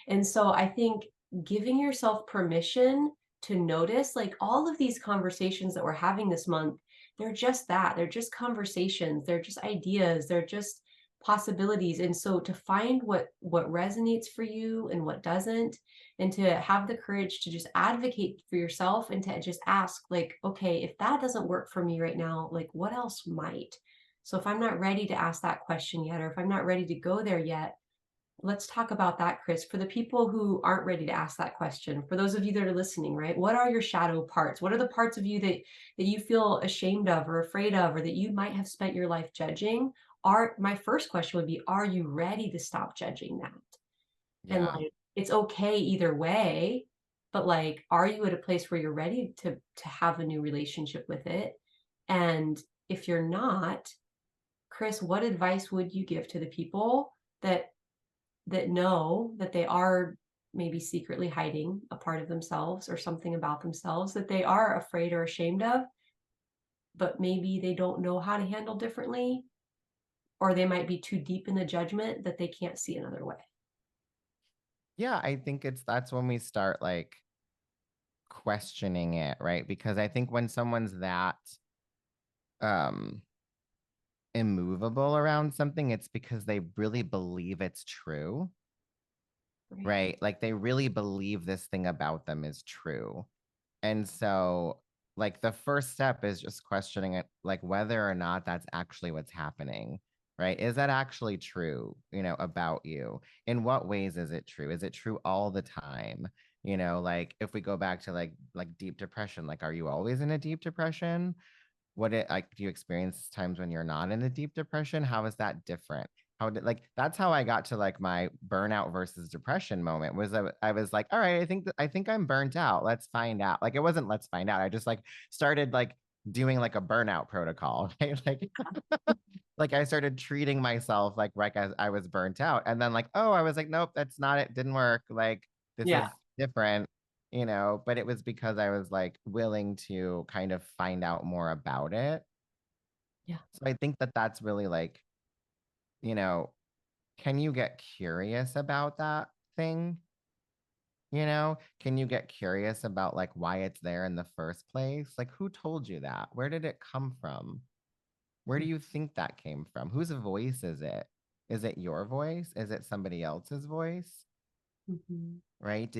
and so I think giving yourself permission to notice like all of these conversations that we're having this month, they're just that. They're just conversations, they're just ideas, they're just possibilities. And so to find what resonates for you and what doesn't, and to have the courage to just advocate for yourself and to just ask like, okay, if that doesn't work for me right now, like what else might? So if I'm not ready to ask that question yet, or if I'm not ready to go there yet, let's talk about that, Chris. For the people who aren't ready to ask that question, for those of you that are listening, right? What are your shadow parts? What are the parts of you that you feel ashamed of or afraid of, or that you might have spent your life judging? My first question would be, are you ready to stop judging that? And Yeah. like, it's okay either way, but like, are you at a place where you're ready to have a new relationship with it? And if you're not, Chris, what advice would you give to the people that know that they are maybe secretly hiding a part of themselves or something about themselves that they are afraid or ashamed of, but maybe they don't know how to handle differently, or they might be too deep in the judgment that they can't see another way. Yeah. I think that's when we start like questioning it, right? Because I think when someone's that um immovable around something, it's because they really believe it's true, Right. right? Like they really believe this thing about them is true. And so, like, the first step is just questioning it, like, whether or not that's actually what's happening, right? Is that actually true, about you? In what ways is it true? Is it true all the time? Like, if we go back to like deep depression, like, are you always in a deep depression? Do you experience times when you're not in a deep depression? How is that different? That's how I got to like my burnout versus depression moment. I was like, all right, I think I'm burnt out. Let's find out. Like, it wasn't let's find out. I just like started like doing like a burnout protocol, right? Like I started treating myself like as I was burnt out. And then like, oh, I was like, nope, that's not it. Didn't work. Like, this Yeah. is different, but it was because I was like willing to kind of find out more about it. Yeah. So I think that that's really like, you know, can you get curious about that thing? Can you get curious about like why it's there in the first place? Like, who told you that? Where did it come from? Where do you think that came from? Whose voice is it? Is it your voice? Is it somebody else's voice? Mhm. Right?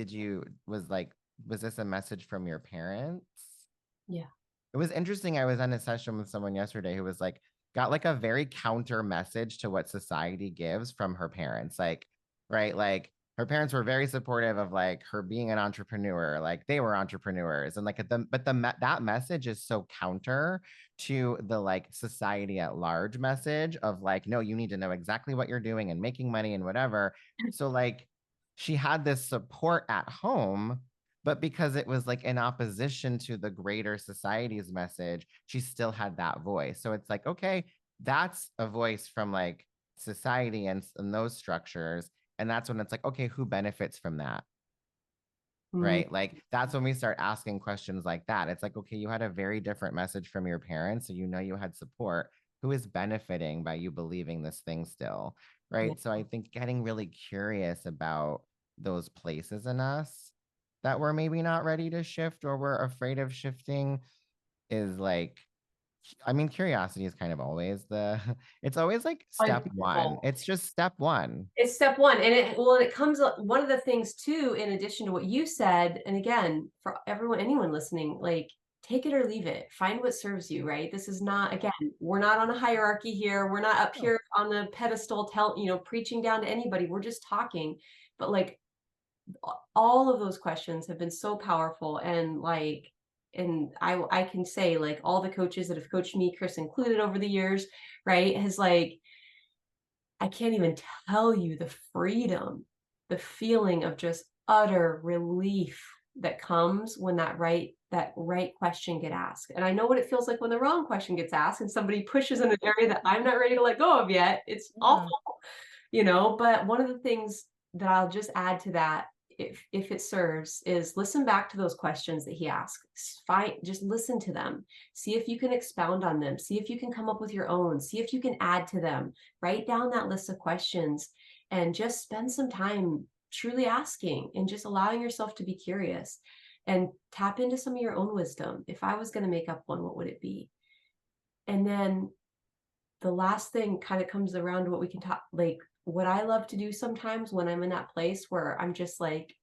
Was this a message from your parents? Yeah. It was interesting. I was on a session with someone yesterday who was like, got like a very counter message to what society gives from her parents. Like, right? Like, her parents were very supportive of like her being an entrepreneur, like they were entrepreneurs, and like that message is so counter to the like society at large message of like, no, you need to know exactly what you're doing and making money and whatever. So like she had this support at home, but because it was like in opposition to the greater society's message, she still had that voice. So it's like, okay, that's a voice from like society and those structures. And that's when it's like, okay, who benefits from that? Mm, Right. Like that's when we start asking questions like that. It's like, okay, you had a very different message from your parents. So you know you had support. Who is benefiting by you believing this thing still? yeah. Right. So I think getting really curious about those places in us that we're maybe not ready to shift or we're afraid of shifting is like, I mean, curiosity is kind of always it's always like step one. Wonderful. It's just step one. It's step one. And it comes one of the things too, in addition to what you said, and again, for anyone listening, like take it or leave it, find what serves you, right? This is not, again, we're not on a hierarchy here. We're not up Oh, here on the pedestal, preaching down to anybody. We're just talking. But like all of those questions have been so powerful. And like, and I can say like all the coaches that have coached me, Chris included over the years, right, has like, I can't even tell you the freedom, the feeling of just utter relief that comes when that right question get asked. And I know what it feels like when the wrong question gets asked and somebody pushes in an area that I'm not ready to let go of yet. It's yeah. awful, but one of the things that I'll just add to that, if it serves, is listen back to those questions that he asks. Just listen to them. See if you can expound on them. See if you can come up with your own. See if you can add to them. Write down that list of questions and just spend some time truly asking and just allowing yourself to be curious and tap into some of your own wisdom. If I was going to make up one, what would it be? And then the last thing kind of comes around to what we can talk, like what I love to do sometimes when I'm in that place where I'm just like,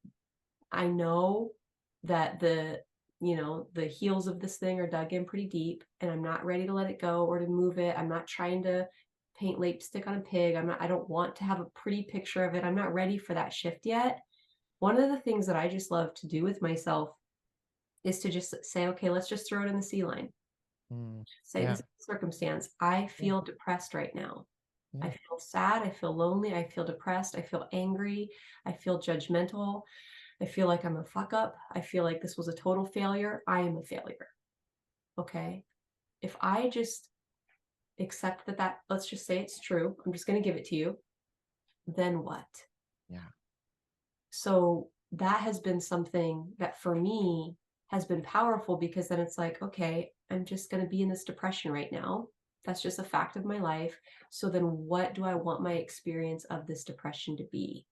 I know that the heels of this thing are dug in pretty deep and I'm not ready to let it go or to move it. I'm not trying to paint lipstick on a pig. I don't want to have a pretty picture of it. I'm not ready for that shift yet. One of the things that I just love to do with myself is to just say, okay, let's just throw it in the sea line. Mm, Say yeah. this circumstance. I Yeah. feel depressed right now. I Yeah. feel sad. I feel lonely. I feel depressed. I feel angry. I feel judgmental. I feel like I'm a fuck up. I feel like this was a total failure. I am a failure. Okay. If I just accept that, let's just say it's true, I'm just going to give it to you, then what? Yeah. So that has been something that for me has been powerful because then it's like, okay, I'm just going to be in this depression right now. That's just a fact of my life. So then what do I want my experience of this depression to be?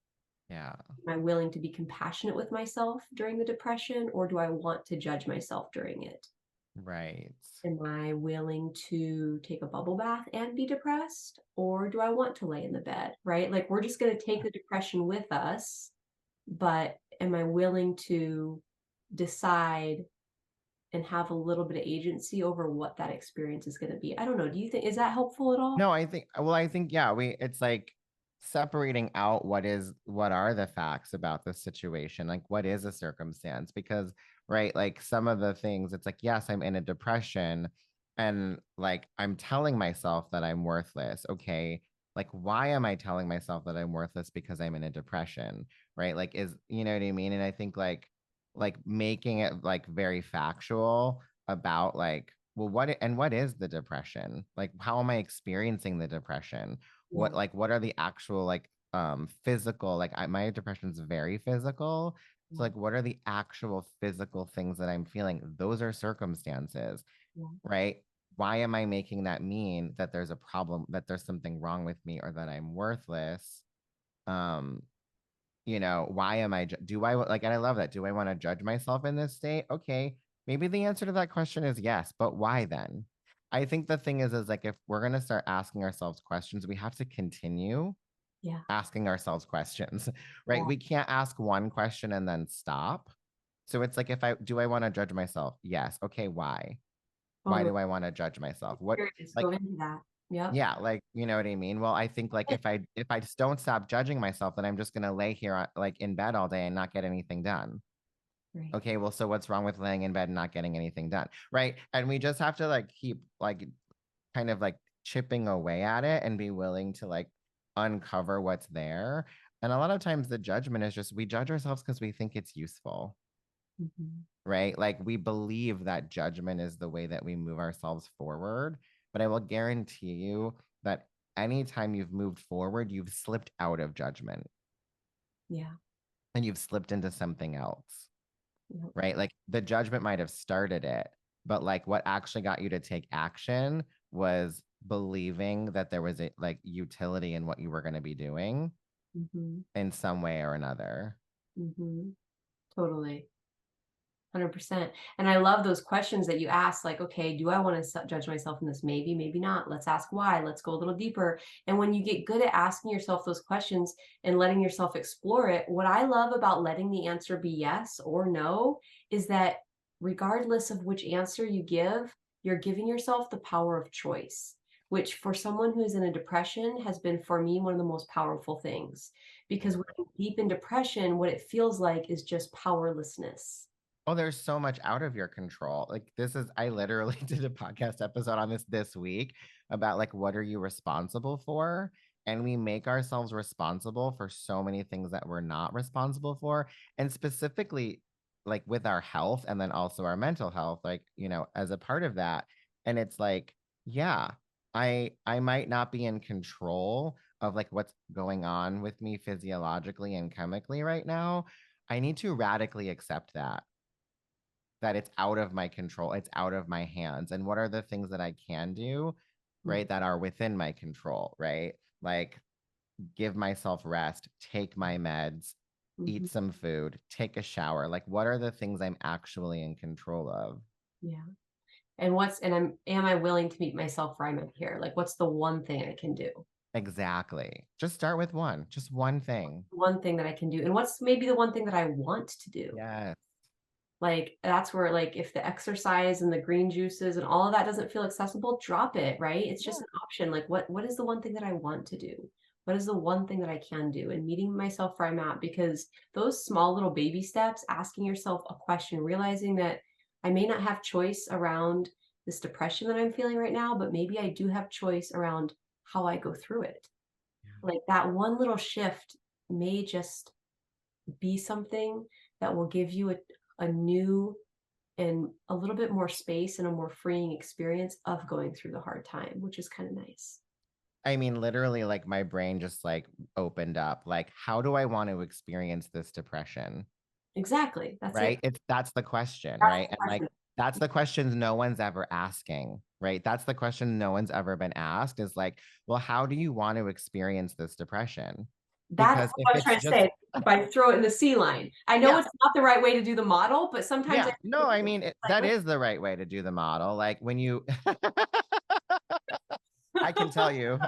Yeah. Am I willing to be compassionate with myself during the depression, or do I want to judge myself during it? Right. Am I willing to take a bubble bath and be depressed, or do I want to lay in the bed, right? Like we're just going to take the depression with us, but am I willing to decide and have a little bit of agency over what that experience is going to be? I don't know. Do you think, is that helpful at all? No, I think, yeah, it's like separating out what are the facts about the situation, like what is a circumstance, because, right, like some of the things, it's like, yes, I'm in a depression and like I'm telling myself that I'm worthless. Okay. Like, why am I telling myself that I'm worthless because I'm in a depression? Right. Like, you know what I mean? And I think like making it like very factual about like, well, what is the depression? Like, how am I experiencing the depression? Yeah. What are the actual like physical, like my depression is very physical. So Yeah. like what are the actual physical things that I'm feeling? Those are circumstances, Yeah. right? Why am I making that mean that there's a problem, that there's something wrong with me, or that I'm worthless? Um, why am do I like, and I love that. Do I want to judge myself in this state? Okay. Maybe the answer to that question is yes, but why then? I think the thing is like, if we're going to start asking ourselves questions, we have to continue Yeah. asking ourselves questions, right? Yeah. We can't ask one question and then stop. So it's like, do I want to judge myself? Yes. Okay. Why? Why Totally do I want to judge myself? What, curious. Go like, into that. Yep. Yeah, like, you know what I mean? Well, I think like if I just don't stop judging myself, then I'm just gonna lay here like in bed all day and not get anything done. Right. Okay, well, so what's wrong with laying in bed and not getting anything done? Right. And we just have to like keep like kind of like chipping away at it and be willing to like uncover what's there. And a lot of times the judgment is just we judge ourselves because we think it's useful, Mhm. right? Like we believe that judgment is the way that we move ourselves forward. But I will guarantee you that anytime you've moved forward, you've slipped out of judgment Yeah. and you've slipped into something else, Yep. right? Like the judgment might have started it, but like what actually got you to take action was believing that there was a like utility in what you were going to be doing Mhm. in some way or another. Mhm. Totally. 100%. And I love those questions that you ask, like, okay, do I want to judge myself in this? Maybe, maybe not. Let's ask why. Let's go a little deeper. And when you get good at asking yourself those questions and letting yourself explore it, what I love about letting the answer be yes or no is that regardless of which answer you give, you're giving yourself the power of choice, which for someone who's in a depression has been for me one of the most powerful things. Because when you're deep in depression, what it feels like is just powerlessness. Oh, there's so much out of your control. Like this is, I literally did a podcast episode on this week about like, what are you responsible for? And we make ourselves responsible for so many things that we're not responsible for. And specifically like with our health and then also our mental health, like, you know, as a part of that. And it's like, yeah, I might not be in control of like what's going on with me physiologically and chemically right now. I need to radically accept that it's out of my control, it's out of my hands. And what are the things that I can do, right, that are within my control, right? Like give myself rest, take my meds, Mhm. eat some food, take a shower. Like what are the things I'm actually in control of? Yeah. Am I willing to meet myself where I'm at here? Like, what's the one thing I can do? Exactly. Just start with one, just one thing. One thing that I can do. And what's maybe the one thing that I want to do? Yes. Like, that's where, like, if the exercise and the green juices and all of that doesn't feel accessible, drop it, right? It's just Yeah. an option. Like, what is the one thing that I want to do? What is the one thing that I can do? And meeting myself where I'm at, because those small little baby steps, asking yourself a question, realizing that I may not have choice around this depression that I'm feeling right now, but maybe I do have choice around how I go through it. Like that one little shift may just be something that will give you a new and a little bit more space and a more freeing experience of going through the hard time, which is kind of nice. I mean, literally, like my brain just like opened up. Like, how do I want to experience this depression? Exactly. That's it. Right? That's the question, That's right? the And like question. that's the questions no one's ever asking, right? That's the question no one's ever been asked is like, well, how do you want to experience this depression? That's Because what if I was it's trying to just say by throw it in the sea line. I know yeah, it's not the right way to do the model, but sometimes yeah. I No, I mean like, that is the right way to do the model. Like when you I can tell you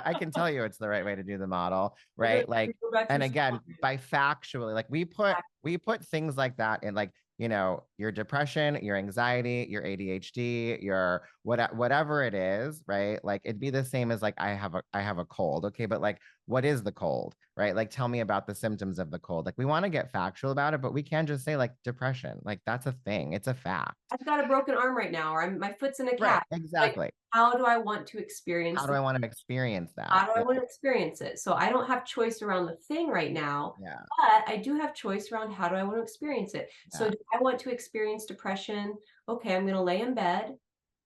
it's the right way to do the model, right? we Like, go back and to again, by factually, like we put things like that in like, you know, your depression, your anxiety, your ADHD, your whatever it is, right? Like it'd be the same as like I have a cold. Okay, but like what is the cold? Right? Like tell me about the symptoms of the cold. Like we want to get factual about it, but we can't just say like depression. Like that's a thing. It's a fact. I've got a broken arm right now, or my foot's in a Right. cast. Like, Exactly. how do I want to experience How do this? I want to experience How that? do I Yeah. want to experience it? So I don't have choice around the thing right now, Yeah. but I do have choice around how do I want to experience it. So Yeah. do I want to experience depression? Okay, I'm going to lay in bed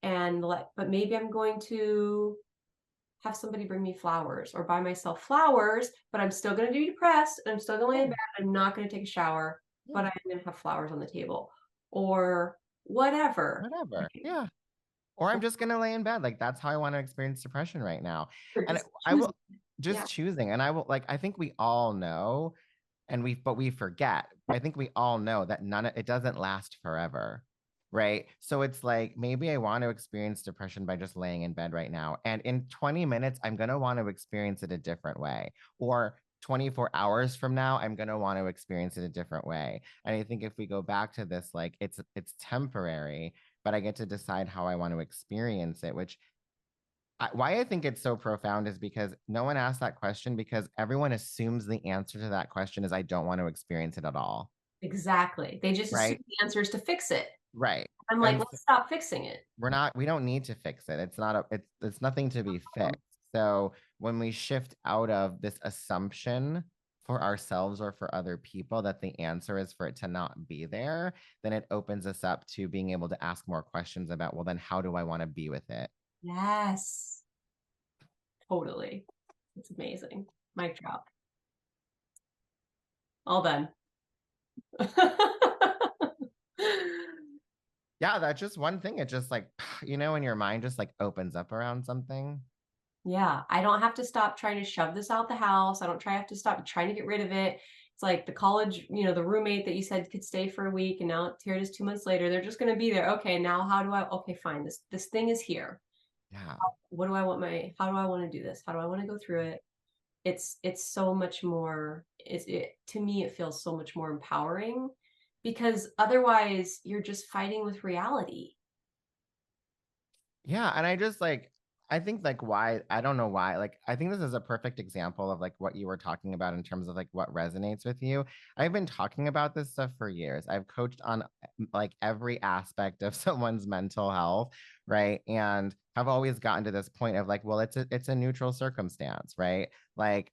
and but maybe I'm going to have somebody bring me flowers or buy myself flowers, but I'm still going to be depressed and I'm still going to lay in Yeah. bed. I'm not going to take a shower, Yeah. but I'm going to have flowers on the table or whatever. Whatever. Yeah. Or I'm just gonna lay in bed. Like that's how I want to experience depression right now. Or And just I choosing. will Yeah. just choosing. And I will like I think we all know, and but we forget. I think we all know that none of it doesn't last forever. Right. So it's like maybe I want to experience depression by just laying in bed right now. And in 20 minutes, I'm gonna want to experience it a different way. Or 24 hours from now, I'm gonna want to experience it a different way. And I think if we go back to this, like it's temporary, but I get to decide how I want to experience it, which why I think it's so profound is because no one asked that question, because everyone assumes the answer to that question is I don't want to experience it at all. Exactly. They just assume Right. the answer is to fix it. Right. I'm like, And let's stop fixing it. we don't need to fix it. It's not it's nothing to be fixed. So when we shift out of this assumption for ourselves or for other people that the answer is for it to not be there, then it opens us up to being able to ask more questions about, well, then how do I want to be with it? Yes. Totally. It's amazing. Mic drop. All done. Yeah, that's just one thing. It just like, when your mind just like opens up around something. Yeah, I don't have to stop trying to shove this out the house. I don't have to stop trying to get rid of it. It's like the college, the roommate that you said could stay for a week, and now here it is 2 months later. They're just going to be there. Okay, now how do I? Okay, fine. This thing is here. Yeah. What do I want how do I want to do this? How do I want to go through it? It's so much more. To me, it feels so much more empowering, because otherwise you're just fighting with reality. Yeah. And I think like why, I don't know why, like, I think this is a perfect example of like what you were talking about in terms of like what resonates with you. I've been talking about this stuff for years. I've coached on like every aspect of someone's mental health, right? And have always gotten to this point of like, well, it's a neutral circumstance, right? Like,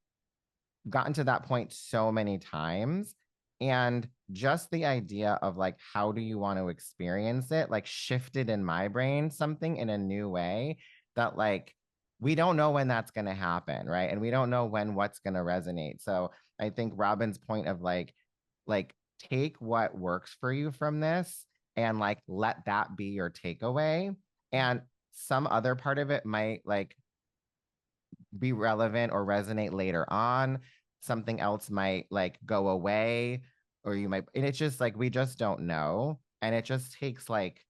gotten to that point so many times, and just the idea of like how do you want to experience it like shifted in my brain something in a new way that like we don't know when that's going to happen, right? And we don't know when what's going to resonate. So I think Robin's point of like take what works for you from this and like let that be your takeaway, and some other part of it might like be relevant or resonate later on. Something else might like go away, or you might, and it's just like we just don't know. And it just takes like,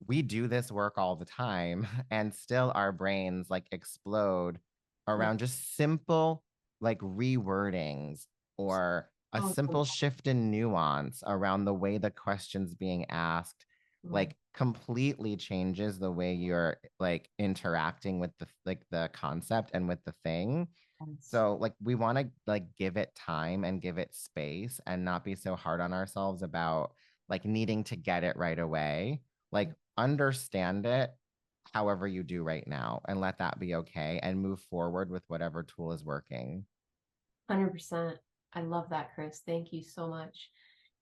we do this work all the time and still our brains like explode Yeah. around just simple like rewordings or a Oh, simple shift in nuance around the way the question's being asked, like completely changes the way you're like interacting with the concept and with the thing. yes. So like we want to like give it time and give it space and not be so hard on ourselves about like needing to get it right away. Like understand it however you do right now and let that be okay and move forward with whatever tool is working. 100%. I love that, Chris. Thank you so much.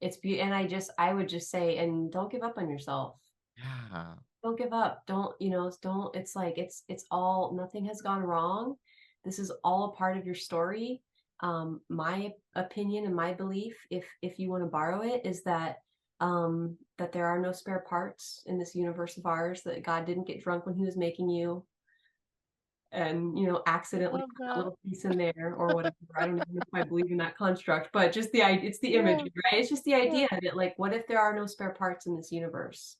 It's beautiful. And I would just say, and don't give up on yourself. Yeah. Don't give up. Don't, don't, it's like, it's all, nothing has gone wrong. This is all a part of your story. My opinion and my belief, if you want to borrow it, is that there are no spare parts in this universe of ours, that God didn't get drunk when he was making you and accidentally Love put that that. little piece in there or whatever. I don't even know if I believe in that construct, but just the idea, it's the Yeah. imagery, right? It's just the Yeah. idea that, like, what if there are no spare parts in this universe,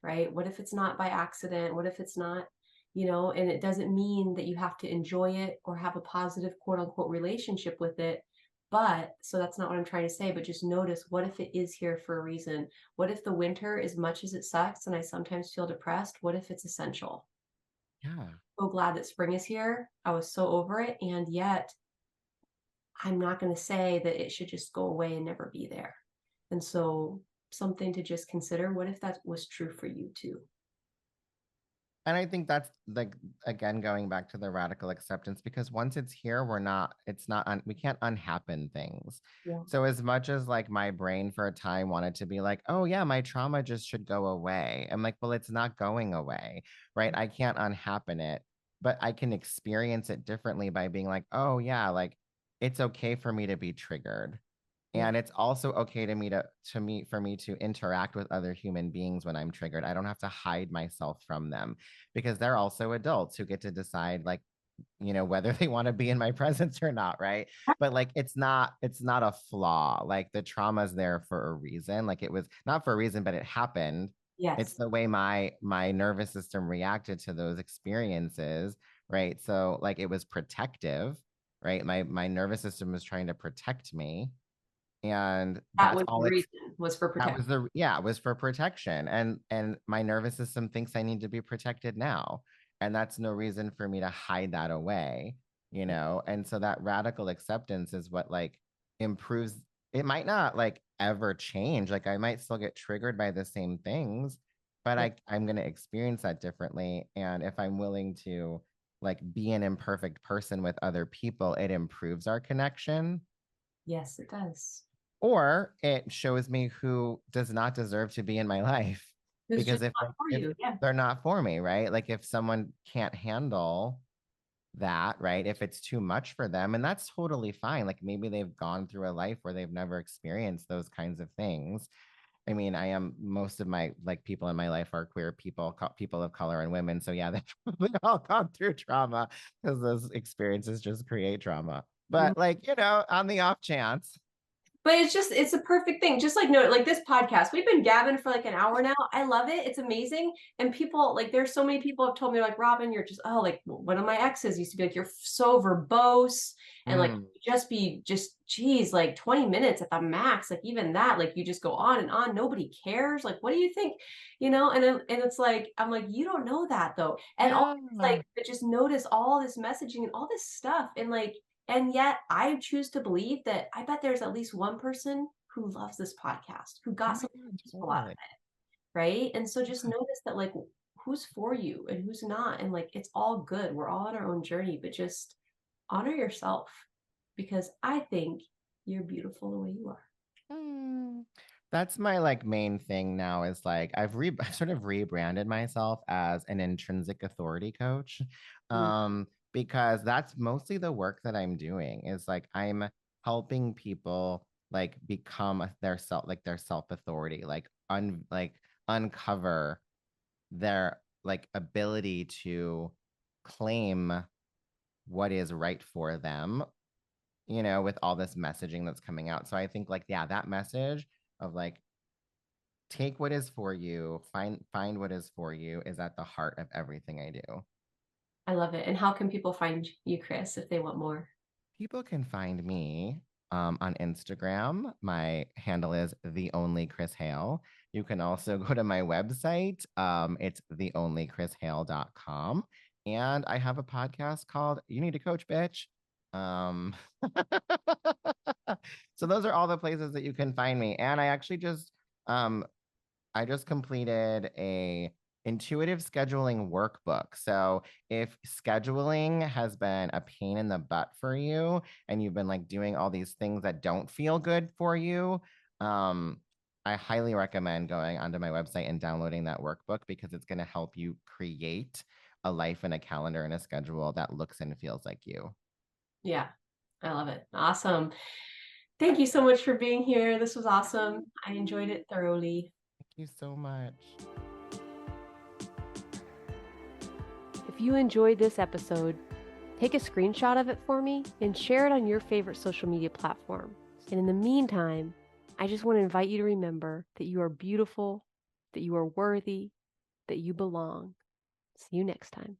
right? What if it's not by accident? What if it's not, and it doesn't mean that you have to enjoy it or have a positive quote unquote relationship with it. But so that's not what I'm trying to say, but just notice, what if it is here for a reason? What if the winter, as much as it sucks and I sometimes feel depressed, what if it's essential? Yeah. So glad that spring is here. I was so over it. And yet I'm not going to say that it should just go away and never be there. And so something to just consider, what if that was true for you too? And I think that's like, again, going back to the radical acceptance, because once it's here, we can't unhappen things. Yeah. So as much as like my brain for a time wanted to be like, oh yeah, my trauma just should go away. I'm like, well, it's not going away, right? I can't unhappen it, but I can experience it differently by being like, oh yeah, like it's okay for me to be triggered. Yeah. And it's also okay for me to interact with other human beings when I'm triggered. I don't have to hide myself from them, because they're also adults who get to decide like, whether they want to be in my presence or not, right? But like it's not a flaw. Like the trauma's there for a reason. Like it was not for a reason, but it happened. It's Yes. the way my nervous system reacted to those experiences, right? So like it was protective, right? My nervous system was trying to protect me, and That that's was the all it's reason, was for that protection. was the yeah, it was for protection. And my nervous system thinks I need to be protected now. And that's no reason for me to hide that away, you know? And so that radical acceptance is what like improves. It might not like ever change. Like I might still get triggered by the same things, but I'm going to experience that differently. And if I'm willing to like be an imperfect person with other people, it improves our connection. Yes, it does. Or it shows me who does not deserve to be in my life. It's Because just not for if you. Yeah. they're not for me, right? Like if someone can't handle that, right? If it's too much for them, and that's totally fine. Like maybe they've gone through a life where they've never experienced those kinds of things. I mean, I am most of my like people in my life are queer people, people of color and women. So yeah, they've probably all gone through trauma because those experiences just create trauma. Mm. But like, you know, on the off chance. But it's a perfect thing. Just like, no, like this podcast, we've been gabbing for like an hour now. I love it. It's amazing. And people like, there's so many people have told me like, Robin, you're just, oh, like one of my exes used to be like, you're so verbose and like just geez, like 20 minutes at the max, like even that, like you just go on and on. Nobody cares. Like, what do you think? You know, and it's like, I'm like, you don't know that though. And all Yeah. like, just notice all this messaging and all this stuff. And like, and yet I choose to believe that I bet there's at least one person who loves this podcast, who Oh got my something God, useful out of totally. it. Right. And so just notice that like who's for you and who's not. And like it's all good. We're all on our own journey, but just honor yourself because I think you're beautiful the way you are. Mm. That's my like main thing now is like I've sort of rebranded myself as an intrinsic authority coach. Mm. Because that's mostly the work that I'm doing is like I'm helping people like become their self authority, like uncover their like ability to claim what is right for them, you know, with all this messaging that's coming out. So I think like, yeah, that message of like, take what is for you, find what is for you is at the heart of everything I do. I love it. And how can people find you, Chris, if they want more? People can find me on Instagram. My handle is the only Chris Hale. You can also go to my website. It's theonlychrishale.com. And I have a podcast called You Need a Coach, Bitch. Um, so those are all the places that you can find me. And um, I just completed a intuitive scheduling workbook. So if scheduling has been a pain in the butt for you and you've been like doing all these things that don't feel good for you, I highly recommend going onto my website and downloading that workbook because it's going to help you create a life and a calendar and a schedule that looks and feels like you. Yeah, I love it. Awesome. Thank you so much for being here. This was awesome. I enjoyed it thoroughly. Thank you so much. If you enjoyed this episode, take a screenshot of it for me and share it on your favorite social media platform. And in the meantime, I just want to invite you to remember that you are beautiful, that you are worthy, that you belong. See you next time.